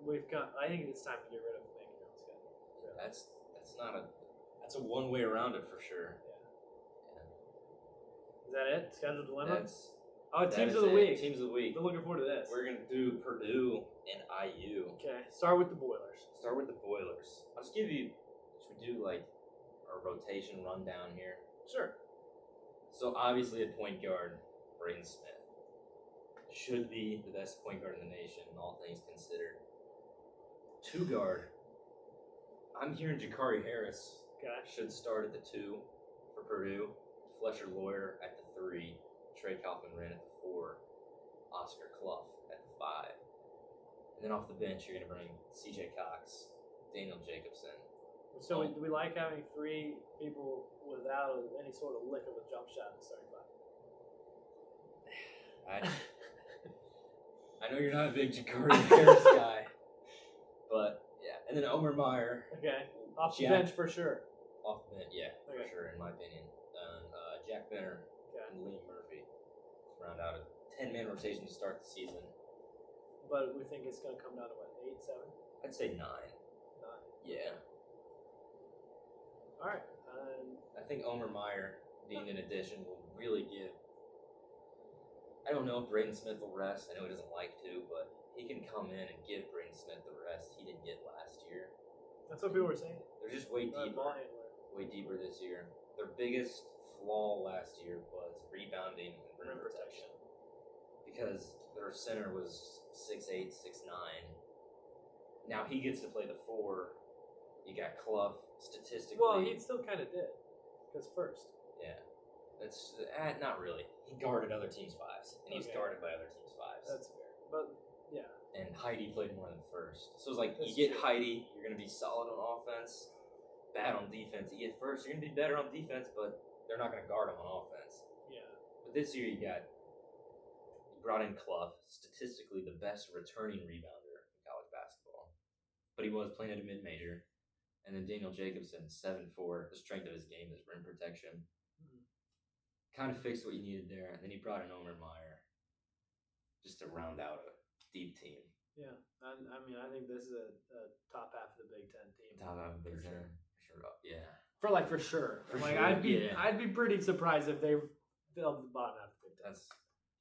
I think it's time to get rid of making your own schedule. Really. That's a one way around it for sure. Yeah. Is that it? Schedule dilemma? Teams of the week. Teams of the week. We're looking forward to this. We're gonna do Purdue and IU. Okay. Start with the Boilers. I'll just give you. Should we do like our rotation rundown here? Sure. So obviously at point guard, Braden Smith should be the best point guard in the nation, all things considered. 2 guard, I'm hearing Jakari Harris should start at the 2 for Purdue, Fletcher Lawyer at the 3, Trey Kaufman-Wren at the 4, Oscar Clough at the 5. And then off the bench, you're going to bring CJ Cox, Daniel Jacobson. So do we like having 3 people without any sort of lick of a jump shot in the starting 5? I know you're not a big Jakari Harris guy, but yeah. And then Omer Meyer. Okay. Off the bench for sure. Off the bench, yeah, okay. for sure, in my opinion. Jack Benner and Liam Murphy round out a 10-man rotation to start the season. But we think it's going to come down to what, 8, 7? I'd say 9. 9. Yeah. All right. I think Omer Meyer being an addition will really give. I don't know if Braden Smith will rest. I know he doesn't like to, but he can come in and give Braden Smith the rest he didn't get last year. That's what people were saying. They're just way deeper this year. Their biggest flaw last year was rebounding and rim protection. Because their center was 6'8", 6'9". Now he gets to play the 4. You got Clough statistically. Well, he still kind of did. Because first. Yeah. That's not really. He guarded other teams' 5s. And he's guarded by other teams' 5s. That's fair. But, yeah. And Heidi played more than first. So it's like, you get Heidi, you're going to be solid on offense, bad on defense. You get first, you're going to be better on defense, but they're not going to guard him on offense. Yeah. But this year you brought in Clough, statistically the best returning rebounder in college basketball. But he was playing at a mid-major. And then Daniel Jacobson, 7'4". The strength of his game is rim protection. Mm-hmm. Kind of fixed what you needed there. And then he brought in Omer Meyer just to round out a deep team. Yeah. I mean, I think this is a top half of the Big Ten team. Top half of the Big Ten. For sure. Yeah. For sure. I'd be pretty surprised if they filled the bottom half of the Big Ten.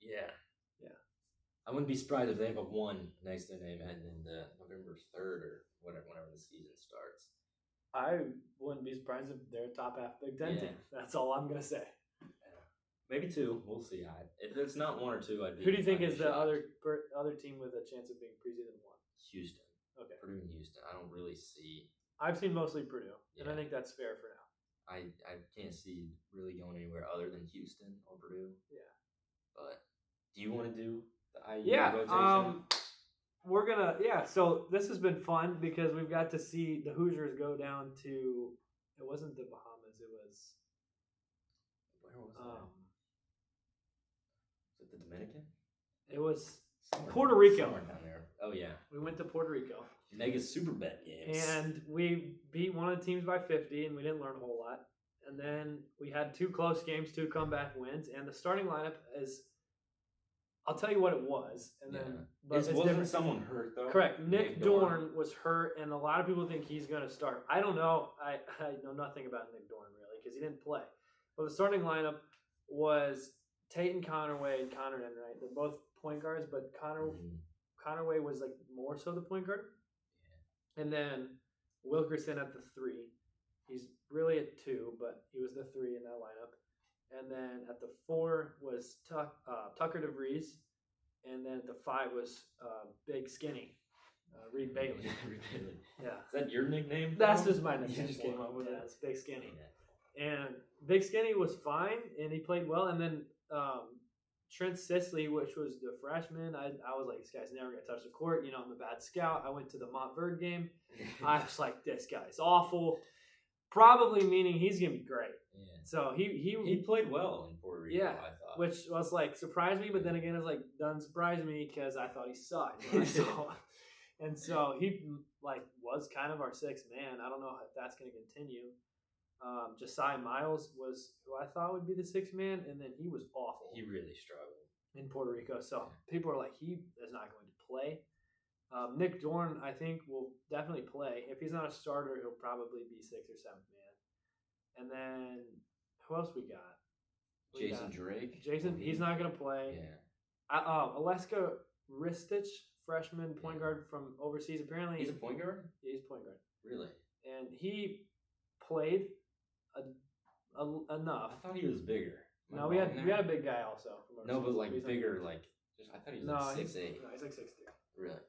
Yeah. I wouldn't be surprised if they have a 1 next to their name heading into November 3rd or whenever the season starts. I wouldn't be surprised if they're a top half Big Ten team. That's all I'm gonna say. Yeah. Maybe 2. We'll see. If it's not 1 or 2, I'd be. Who do you think is the other team with a chance of being preseason 1? Houston. Okay. Purdue and Houston. I don't really see. I've seen mostly Purdue, and I think that's fair for now. I can't see really going anywhere other than Houston or Purdue. Yeah. But do you want to do the IU rotation? We're gonna so this has been fun because we've got to see the Hoosiers go down to, it wasn't the Bahamas, it was where was it? Was it the Dominican? It was Puerto Rico. Somewhere down there. Oh yeah. We went to Puerto Rico. Mega super bet games. And we beat one of the teams by 50 and we didn't learn a whole lot. And then we had 2 close games, 2 comeback wins, and the starting lineup is, I'll tell you what it was, and then wasn't someone hurt though? Correct. Nick Dorn was hurt, and a lot of people think he's going to start. I don't know. I know nothing about Nick Dorn really because he didn't play. But the starting lineup was Tate Connerway and Connor Enright. They're both point guards, but Connerway was like more so the point guard. Yeah. And then Wilkerson at the 3. He's really at 2, but he was the 3 in that lineup. And then at the 4 was Tucker DeVries. And then at the 5 was Big Skinny, Reed Bailey. Yeah. Is that your nickname? That's just my nickname. I just came up with it. It's Big Skinny. Yeah. And Big Skinny was fine, and he played well. And then Trent Sisley, which was the freshman, I was like, this guy's never going to touch the court. You know, I'm a bad scout. I went to the Montverde game. I was like, this guy's awful. Probably meaning he's going to be great. Yeah. So he played well in Puerto Rico, I thought. Which was like surprised me, but then again it was like doesn't surprise me because I thought he sucked. And so he like was kind of our 6th man. I don't know if that's going to continue. Josiah Miles was who I thought would be the 6th man, and then he was awful. He really struggled in Puerto Rico. So people are like, he is not going to play. Nick Dorn, I think, will definitely play. If he's not a starter, he'll probably be 6th or 7th man. And then who else we got? Jason Drake. He's not going to play. Yeah. Aleska Ristich, freshman point guard from overseas. Apparently, he's a point guard. Yeah, he's a point guard. Really? And he played enough. I thought he was bigger. No, we had a big guy also. No, but like bigger, like I thought he was like 6'8". No, he's like 6'3". Really?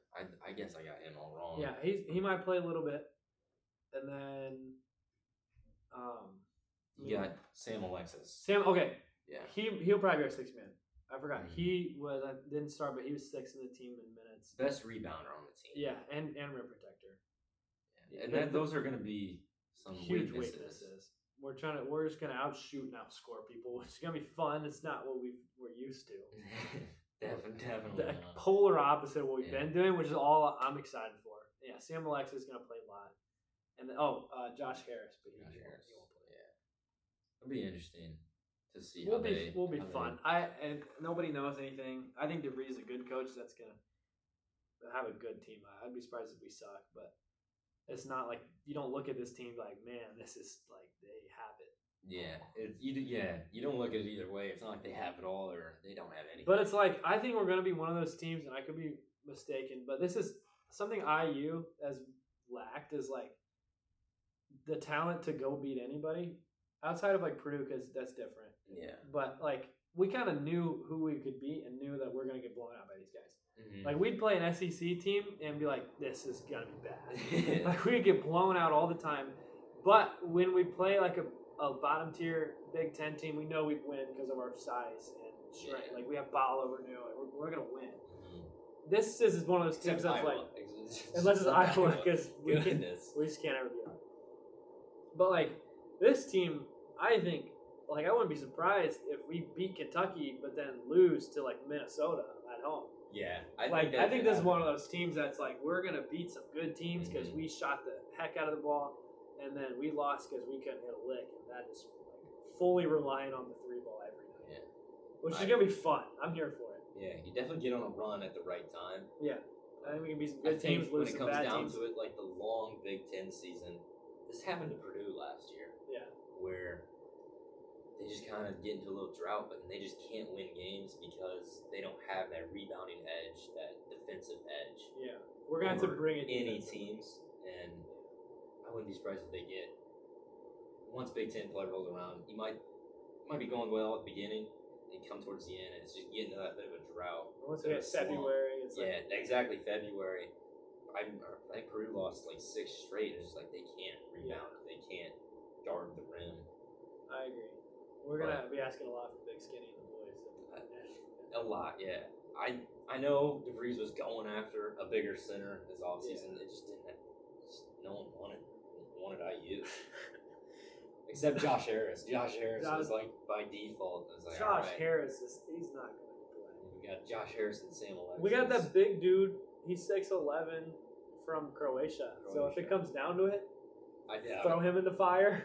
I guess I got him all wrong. Yeah, he might play a little bit, and then you got Sam Alexis. Okay. Yeah. He'll probably be our 6th man. I forgot. He didn't start, but he was 6th in the team in minutes. Best rebounder on the team. Yeah, and rim protector. Yeah. And those are going to be some huge weaknesses. We're just gonna outshoot and outscore people. It's gonna be fun. It's not what we're used to. Definitely the not. polar opposite of what we've Yeah. been doing, which is all I'm excited for. Yeah, Sam Alexa is going to play a lot. And then, Josh Harris. But Josh Harris. He won't play. Yeah. It'll be interesting to see Will how they be how they- fun. And nobody knows anything. I think DeVries is a good coach that's going to have a good team. I'd be surprised if we suck, but it's not like you don't look at this team like, man, this is like they have it. Yeah, you don't look at it either way. It's not like they have it all or they don't have anything. But it's like I think we're going to be one of those teams, and I could be mistaken, but this is something IU has lacked is like the talent to go beat anybody outside of like Purdue, because that's different. Yeah. But like we kind of knew who we could beat and knew that we're going to get blown out by these guys. Mhm. Like we'd play an SEC team and be like, this is going to be bad. Like we'd get blown out all the time. But when we play like a bottom tier Big Ten team, we know we'd win because of our size and strength. Yeah. Like we have Ball over New. Like we're going to win. Mhm. This is one of those teams Except that's Iowa. like, unless it's Iowa, because we Goodness. just can't ever be on. But like this team, I think, like I wouldn't be surprised if we beat Kentucky, but then lose to like Minnesota at home. Yeah. I think this is one of those teams that's like we're gonna beat some good teams because we shot the heck out of the ball, and then we lost because we couldn't hit a lick, and that is like fully relying on the 3-ball every night. Yeah. Which is gonna be fun. I'm here for it. Yeah, you definitely get on a run at the right time. Yeah, I think we can be some I good think teams, when lose it some comes bad down teams. to it, like the long Big Ten season, this happened to Purdue last year. Yeah. Where they just kind of get into a little drought, but they just can't win games because they don't have that rebounding edge, that defensive edge. Yeah, we're gonna have to over bring it. any defensively. teams, and I wouldn't be surprised if they get once Big Ten play rolls around. You might be going well at the beginning, and you come towards the end, and it's just getting to that bit of a drought. Once bit we of hit a slump. February, it's Yeah, like exactly. February. I think Purdue lost like 6 straight. It's just like they can't rebound. They can't guard the rim. I agree. We're gonna be asking a lot from Big Skinny and the boys. A lot, yeah. I know DeVries was going after a bigger center this offseason. It just didn't. No one wanted IU. Except Josh Harris. Josh Harris was like by default. It was like, Josh all right. Harris he's not gonna play. We got Josh Harris and Sam Alexis. We got that big dude. He's 6'11" from Croatia. So if it comes down to it, I doubt throw him in the fire.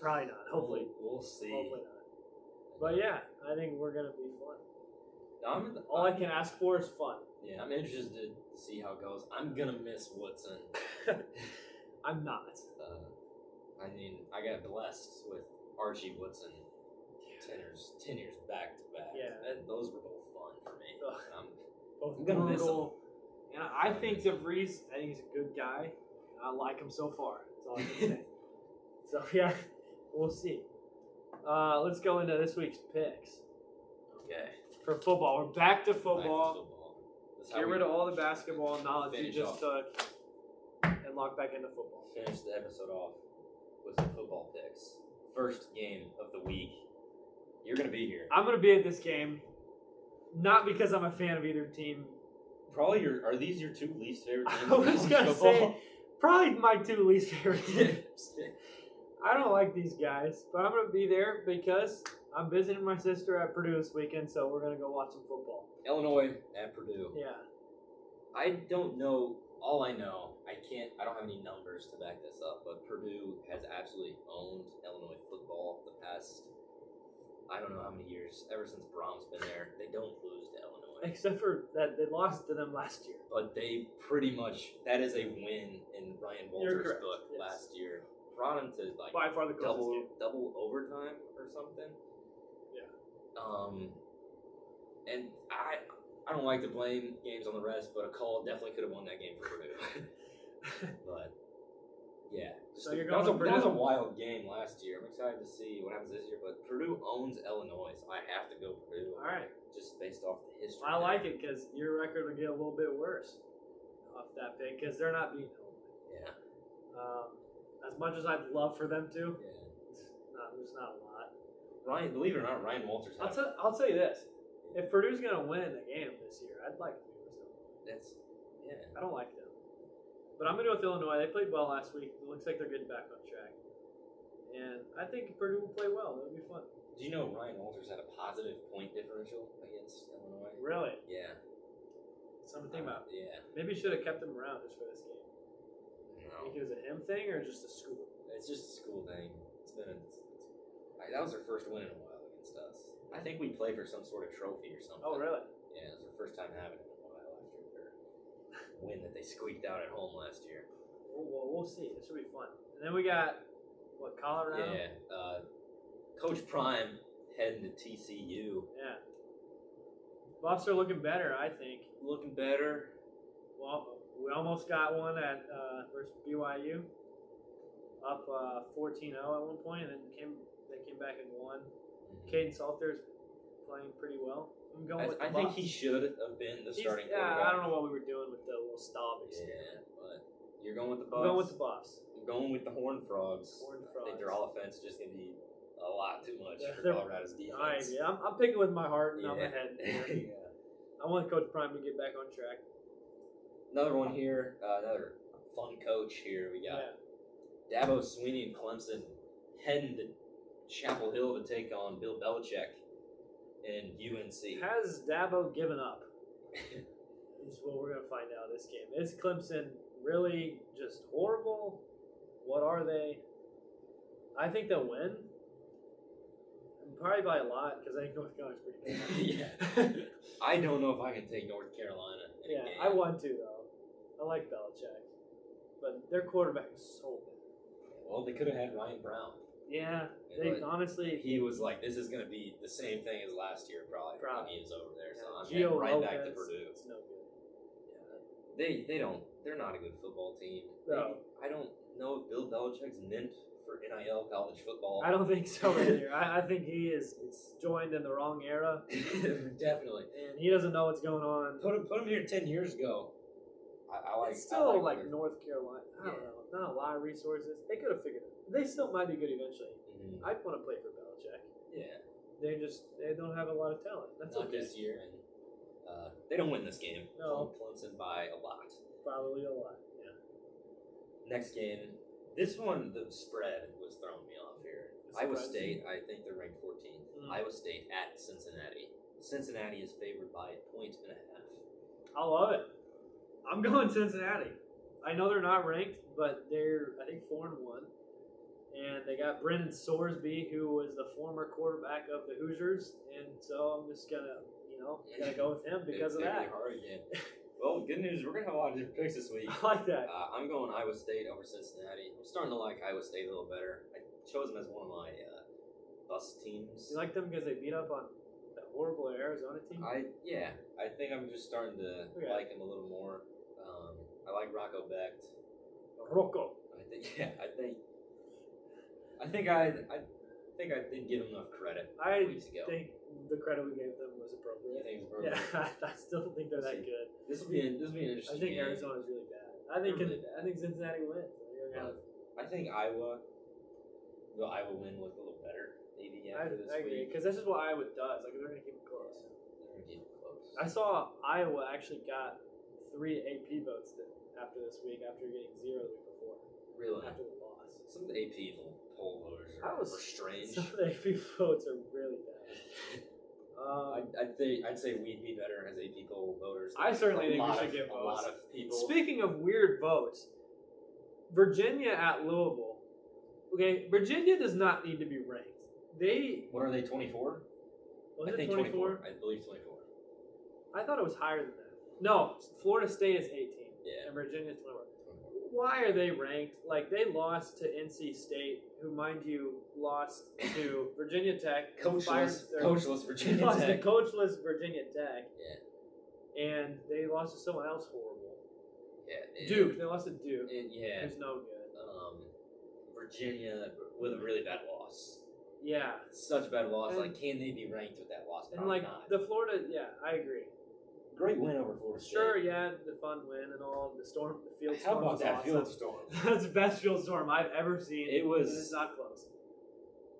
Probably not. Hopefully. We'll see. Hopefully not. But yeah, I think we're gonna be fun. All I can ask for is fun. Yeah, I'm interested to see how it goes. I'm gonna miss Woodson. I'm not. I mean, I got blessed with Archie Woodson 10 years back to back. Yeah. And those were both fun for me. Ugh. I'm Both gonna miss him. brutal. And I think DeVries, I think he's a good guy. I like him so far. That's all I can say. So yeah, we'll see. Let's go into this week's picks Okay. for football. We're back to football. Football. That's how Get we rid of all the basketball knowledge you finish just off. took and lock back into football. finish the episode off with some football picks. First game of the week. You're gonna be here. I'm going to be at this game, not because I'm a fan of either team. Probably are these your 2 least favorite teams? I in was college going to football? say, probably my 2 least favorite teams. I don't like these guys, but I'm going to be there because I'm visiting my sister at Purdue this weekend, so we're going to go watch some football. Illinois at Purdue. Yeah. I don't know. All I know, I don't have any numbers to back this up, but Purdue has absolutely owned Illinois football the past, I don't know how many years, ever since Brom's been there. They don't lose to Illinois. Except for that they lost to them last year. But they pretty much, that is a win in Ryan Walter's correct, book yes. last year. Brought him to like By far the closest game. double overtime or something. Yeah. And I don't like to blame games on the rest, but a call definitely could have won that game for Purdue. But yeah, So you're that going was to that was a Purdue? wild game last year. I'm excited to see what happens this year. But Purdue owns Illinois, so I have to go Purdue. All right. Just based off the history. I like it because your record will get a little bit worse off that pick because they're not beating Illinois. Yeah. As much as I'd love for them to, Yeah. there's not a lot. Ryan, believe it or not, Ryan Walters. I'll tell you this: if Purdue's gonna win the game this year, I'd like to be with them. That's yeah. I don't like them, but I'm gonna go with Illinois. They played well last week. It looks like they're getting back on track, And I think Purdue will play well. It'll be fun. Do you know Ryan Walters had a positive point differential against Illinois? Really? Yeah. Something to think about. Yeah. Maybe you should have kept him around just for this game. No. Think it was a him thing or just a school? It's just a school thing. That was their first win in a while against us. I think we play for some sort of trophy or something. Oh, really? Yeah, it was their first time having it in a while after their win that they squeaked out at home last year. Well, we'll see. This should be fun. And then we got, Colorado? Yeah. Coach Prime heading to TCU. Yeah. Buffs are looking better, I think. Looking better. Well, we almost got one at versus BYU. Up 14-0 at one point, and then they came back and won. Caden Salter's playing pretty well. I think he should have been the starting quarterback. I don't know what we were doing with the little stop experiment. Yeah, but you're going with the Buffs. I'm going with the Buffs. You're going with the Horned Frogs. Horned I Frogs. think their offense is just going to be a lot too much for Colorado's defense. I'm picking with my heart and not my head. Yeah. I want Coach Prime to get back on track. Another one here, another fun coach here. We got Dabo Swinney and Clemson heading to Chapel Hill to take on Bill Belichick and UNC. Has Dabo given up? Is what we're going to find out this game. Is Clemson really just horrible? What are they? I think they'll win. Probably by a lot because I think North Carolina's pretty good. Yeah. I don't know if I can take North Carolina in a game. I want to, though. I like Belichick. But their quarterback is so good. Well, they could have had Ryan Brown. Yeah. Honestly, he was like, this is going to be the same thing as last year, probably. When he was over there. So I'm Gio right Lopez, back to Purdue. It's no good. Yeah. They're not a good football team. No. I don't know if Bill Belichick's meant for NIL college football. I don't think so either. I think he is joined in the wrong era. Definitely. And he doesn't know what's going on. Put him here 10 years ago. It's still like North Carolina. I don't know. Not a lot of resources. They could have figured it. They still might be good eventually. Mm-hmm. I'd want to play for Belichick. Yeah. They don't have a lot of talent. That's not okay. this year, and they don't win this game. No. Clemson by a lot. Probably a lot. Yeah. Next game, this one the spread was throwing me off here. Iowa State, I think they're ranked 14th. Iowa State at Cincinnati. Cincinnati is favored by 1.5 points. I love it. I'm going Cincinnati. I know they're not ranked, but they're, I think, 4-1. And they got Brendan Sorsby, who was the former quarterback of the Hoosiers. And so I'm just going to, gotta go with him because of that. Hard again. Well, good news. We're going to have a lot of different picks this week. I like that. I'm going Iowa State over Cincinnati. I'm starting to like Iowa State a little better. I chose them as one of my bus teams. You like them because they beat up on that horrible Arizona team? I think I'm just starting to like them a little more. I like Rocco Becht. Rocco. I think I didn't give him enough credit weeks ago. I think the credit we gave them was appropriate. You think it's appropriate? Yeah, I still think they're that good. This will be an interesting. I think game. Arizona's really bad. I think Cincinnati wins. I think Iowa win look a little better maybe after this week. I agree because that's just what Iowa does. Like they're gonna keep it close. They're gonna keep it close. I saw Iowa actually got 3 AP votes after this week after getting 0 the week before. Really? After the loss. Some of the AP poll voters are strange. Some of the AP votes are really bad. I'd say we'd be better as AP poll voters. I certainly think we should get votes. A lot of people. Speaking of weird votes, Virginia at Louisville. Okay, Virginia does not need to be ranked. What are they, 24? I think 24. I believe 24. I thought it was higher than that. No, Florida State is 18. Yeah. And Virginia is 24. Why are they ranked? Like, they lost to NC State, who, mind you, lost to Virginia Tech. Coachless Virginia Tech. Lost to coachless Virginia Tech. Yeah. And they lost to someone else horrible. Yeah. Duke. They lost to Duke. Yeah. Who's no good. Virginia with a really bad loss. Yeah. Such a bad loss. Like, can they be ranked with that loss? Probably and, not. The Florida, I agree. Great win over Florida State. Sure, the fun win and all. The field storm. How about that awesome. field storm? That's the best field storm I've ever seen. It's not close.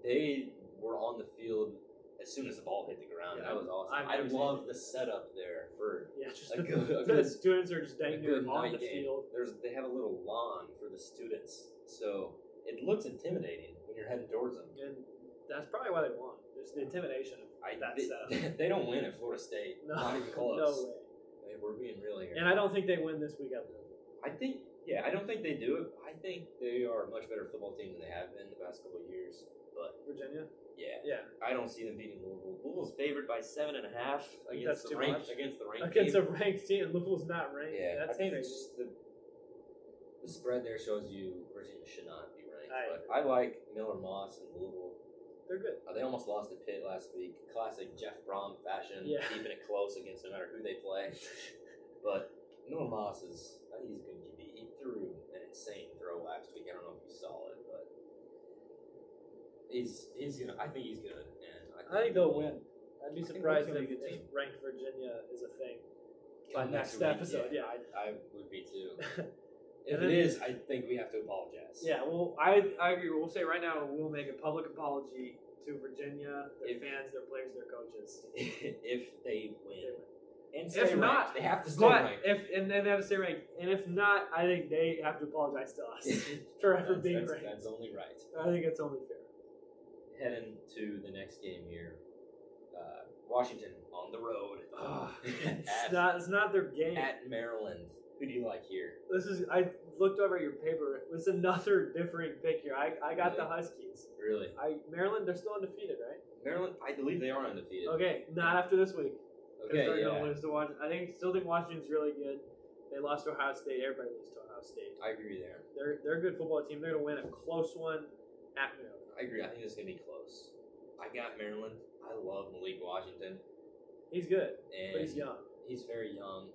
They were on the field as soon as the ball hit the ground. Yeah, that was awesome. I love the setup there for just the students are just dang near on the field. They have a little lawn for the students, so it looks intimidating when you're heading towards them. And that's probably why they won. Just the intimidation of that setup. They don't win at Florida State. No, not even close. No way. Hey, we're being real here. And I don't think they win this week either. I don't think they do it. I think they are a much better football team than they have been the past couple of years. But Virginia? Yeah. I don't see them beating Louisville. Louisville's favored by 7.5 against the ranked Against team. a ranked team. Louisville's not ranked. Yeah, That's I think crazy. it's the spread there shows you Virginia should not be ranked. I I like Miller Moss and Louisville. They're good. They almost lost to Pitt last week. Classic Jeff Brom fashion, keeping it close against no matter who they play. But Miller Moss I think he's a good QB. He threw an insane throw last week. I don't know if you saw it, but he's gonna. I think he's good, and I think they'll win. I'd be surprised gonna be a if good team. ranked Virginia is a thing by Come next week, episode. Yeah. I would be too. And If then- it is, I think we have to apologize. Yeah, well, I agree. We'll say right now we'll make a public apology to Virginia, their fans, their players, their coaches. If they win. And If stay ranked. not, they have to stay But ranked. and they have to stay ranked. And if not, I think they have to apologize to us for ever being ranked. That's only right. I think it's only fair. Heading to the next game here. Washington on the road. It's not their game. At Maryland. Who do you like here? I looked over your paper. It was another different pick here. I got the Huskies. Really? Maryland, they're still undefeated, right? Maryland, I believe they are undefeated. Okay, not after this week. Okay, they're yeah. gonna lose to Washington. I still think Washington's really good. They lost to Ohio State. Everybody loses to Ohio State. I agree there. They're a good football team. They're gonna win a close one at Maryland. I agree. I think it's going to be close. I got Maryland. I love Malik Washington. He's good, And but he's young. He's very young,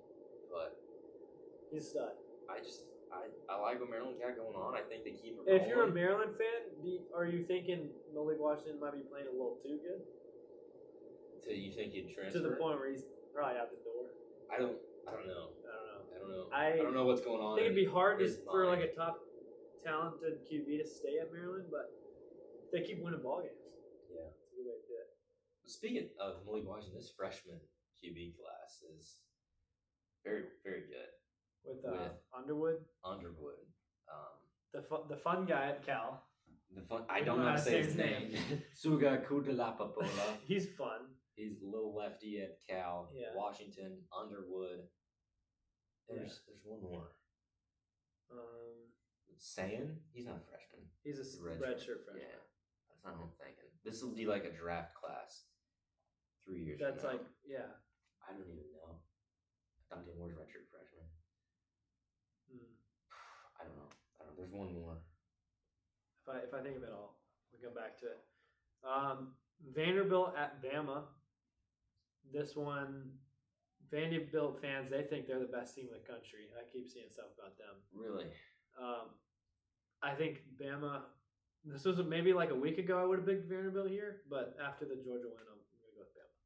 but He's a stud. I like what Maryland got going on. I think they keep it rolling. If you're a Maryland fan, are you thinking Malik Washington might be playing a little too good? So you think he'd transfer? To the point where he's probably out the door. I don't know. I don't know what's going on. I think it'd be hard for mind. like a top talented QB to stay at Maryland, but they keep winning ball games. Yeah. That's a good way to do it. Speaking of Malik Washington, this freshman QB class is very, very good. With Underwood. The fun guy at Cal. I don't know how to say his name. Suga Kutalapapola. He's fun. He's a little lefty at Cal. Yeah. Washington, Underwood. There's one more. Sayan? He's not a freshman. He's a redshirt freshman. Yeah. That's not what I'm thinking. This will be like a draft class 3 years That's from now. like, yeah. I don't even know. Dante Moore's redshirt freshman. I don't know. There's one more. If I think of it all, we go back to it. Vanderbilt at Bama. This one, Vanderbilt fans, they think they're the best team in the country. I keep seeing stuff about them. Really? I think Bama. This was maybe like a week ago. I would have picked Vanderbilt here, but after the Georgia win, I'm gonna go with Bama.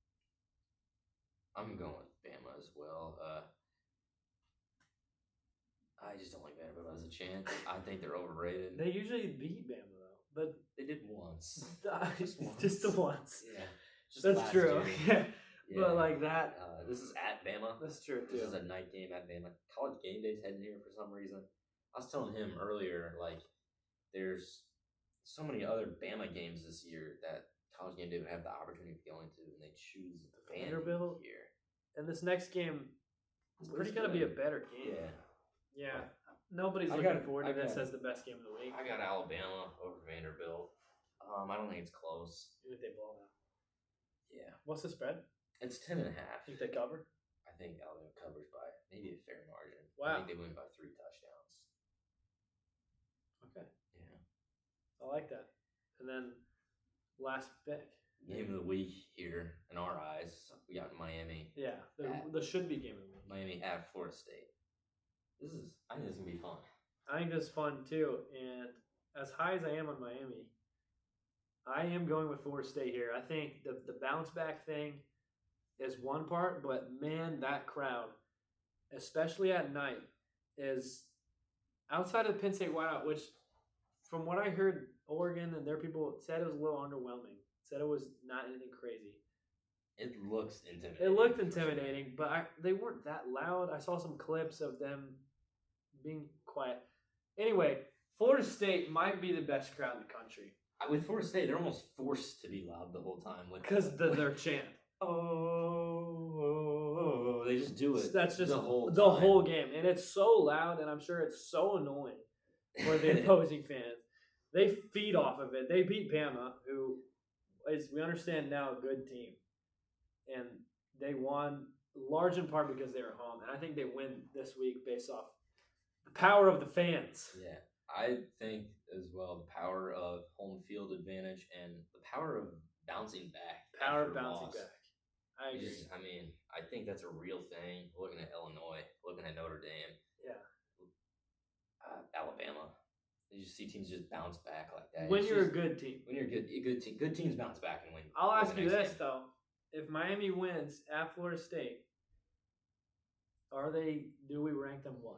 I'm going with Bama as well. I just don't like Vanderbilt as a chance. I think they're overrated. They usually beat Bama though, but they did once. Just the once. Yeah, that's true. Yeah. But like that. This is at Bama. That's true too. This is a night game at Bama. College Game Day's heading here for some reason. I was telling him earlier, like, there's so many other Bama games this year that College Game Day would have the opportunity of going to, and they choose Vanderbilt here. And this next game is pretty gonna be a better game. Yeah. Nobody's looking forward to this as the best game of the week. I got Alabama over Vanderbilt. I don't think it's close. Even if they blow them out. Yeah. What's the spread? It's 10.5. Think they cover? I think Alabama covers by maybe a fair margin. Wow. I think they win by 3 touchdowns. Okay. Yeah. I like that. And then last pick. Game of the week here in our eyes. We got Miami. Yeah. The should be game of the week. Miami at Florida State. I think this is gonna be fun. I think this is fun too. And as high as I am on Miami, I am going with Florida State here. I think the bounce back thing is one part, but man, that crowd, especially at night, is outside of the Penn State whiteout, which from what I heard, Oregon and their people said it was a little underwhelming. Said it was not anything crazy. It looks intimidating. It looked intimidating, but they weren't that loud. I saw some clips of them being quiet. Anyway, Florida State might be the best crowd in the country. With Florida State, they're almost forced to be loud the whole time. Because their chant. Oh, they just do it. That's just the whole game, and it's so loud, and I'm sure it's so annoying for the opposing fans. They feed off of it. They beat Bama, who is, we understand now, a good team, and they won large in part because they were home, and I think they win this week based off the power of the fans. Yeah, I think as well the power of home field advantage and the power of bouncing back. Power of bouncing back. I agree. I think that's a real thing. Looking at Illinois, looking at Notre Dame, Alabama, you just see teams just bounce back like that. When you're a good team. When you're a good team, good teams bounce back and win. I'll ask you this though: if Miami wins at Florida State, do we rank them 1?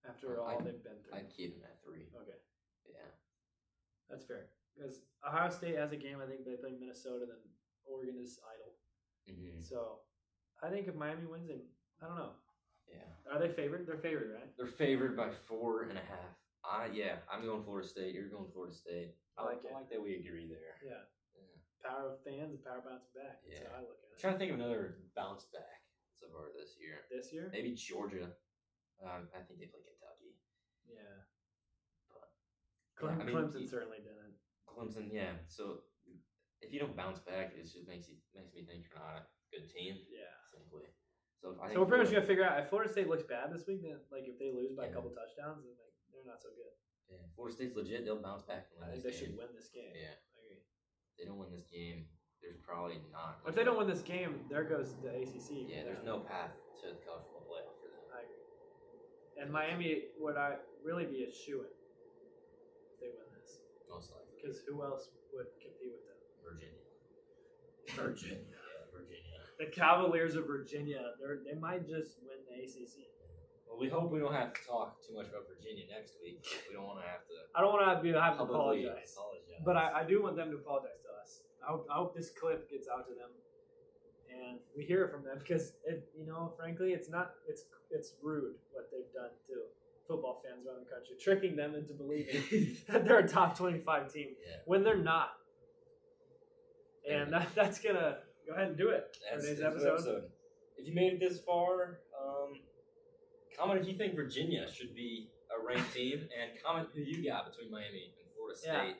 After all they've been through, I'd keep them at 3. Okay. Yeah, that's fair. Because Ohio State has a game. I think they play Minnesota, then Oregon is idle. Mm-hmm. So, I think if Miami wins, I don't know. Yeah. Are they favored? They're favored, right? They're favored by 4.5. I'm going Florida State. You're going Florida State. I like that we agree there. Yeah. Power of fans and power bouncing back. That's how I look at it. I'm trying to think of another bounce back so far this year. This year? Maybe Georgia. I think they play Kentucky. Yeah. But Clemson certainly didn't. Clemson, yeah. So if you don't bounce back, it just makes me think you're not a good team. Yeah. Simply. So we're pretty much gonna figure out if Florida State looks bad this week, then if they lose by a couple touchdowns, then they're not so good. Yeah. Florida State's legit. They'll bounce back and win I think they should win this game. Yeah. I agree. If they don't win this game, there's probably not. If they don't win this game, there goes the ACC. Yeah, there's no path to the college football playoff for them. I agree. And Miami would really be a shoo-in if they win this. Most likely. Because who else would compete with them? Virginia. Yeah, Virginia. The Cavaliers of Virginia. They might just win the ACC. Well, we hope we don't have to talk too much about Virginia next week. We don't want to have to. I don't want to have to apologize. Apologize. But I do want them to apologize to us. I hope this clip gets out to them, and we hear it from them because frankly, it's rude what they've done to football fans around the country, tricking them into believing that they're a top 25 team when they're not. And that's gonna go ahead and do it for today's episode. If you made it this far, comment if you think Virginia should be a ranked team, and comment who you got between Miami and Florida State.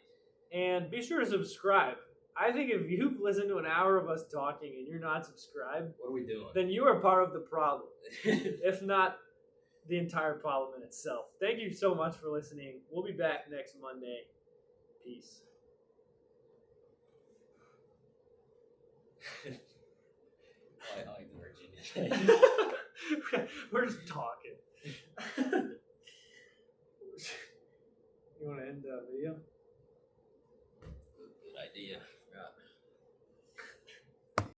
Yeah. And be sure to subscribe. I think if you've listened to an hour of us talking and you're not subscribed, what are we doing? Then you are part of the problem, if not the entire problem in itself. Thank you so much for listening. We'll be back next Monday. Peace. I like the Virginia thing. We're just talking. You want to end the video?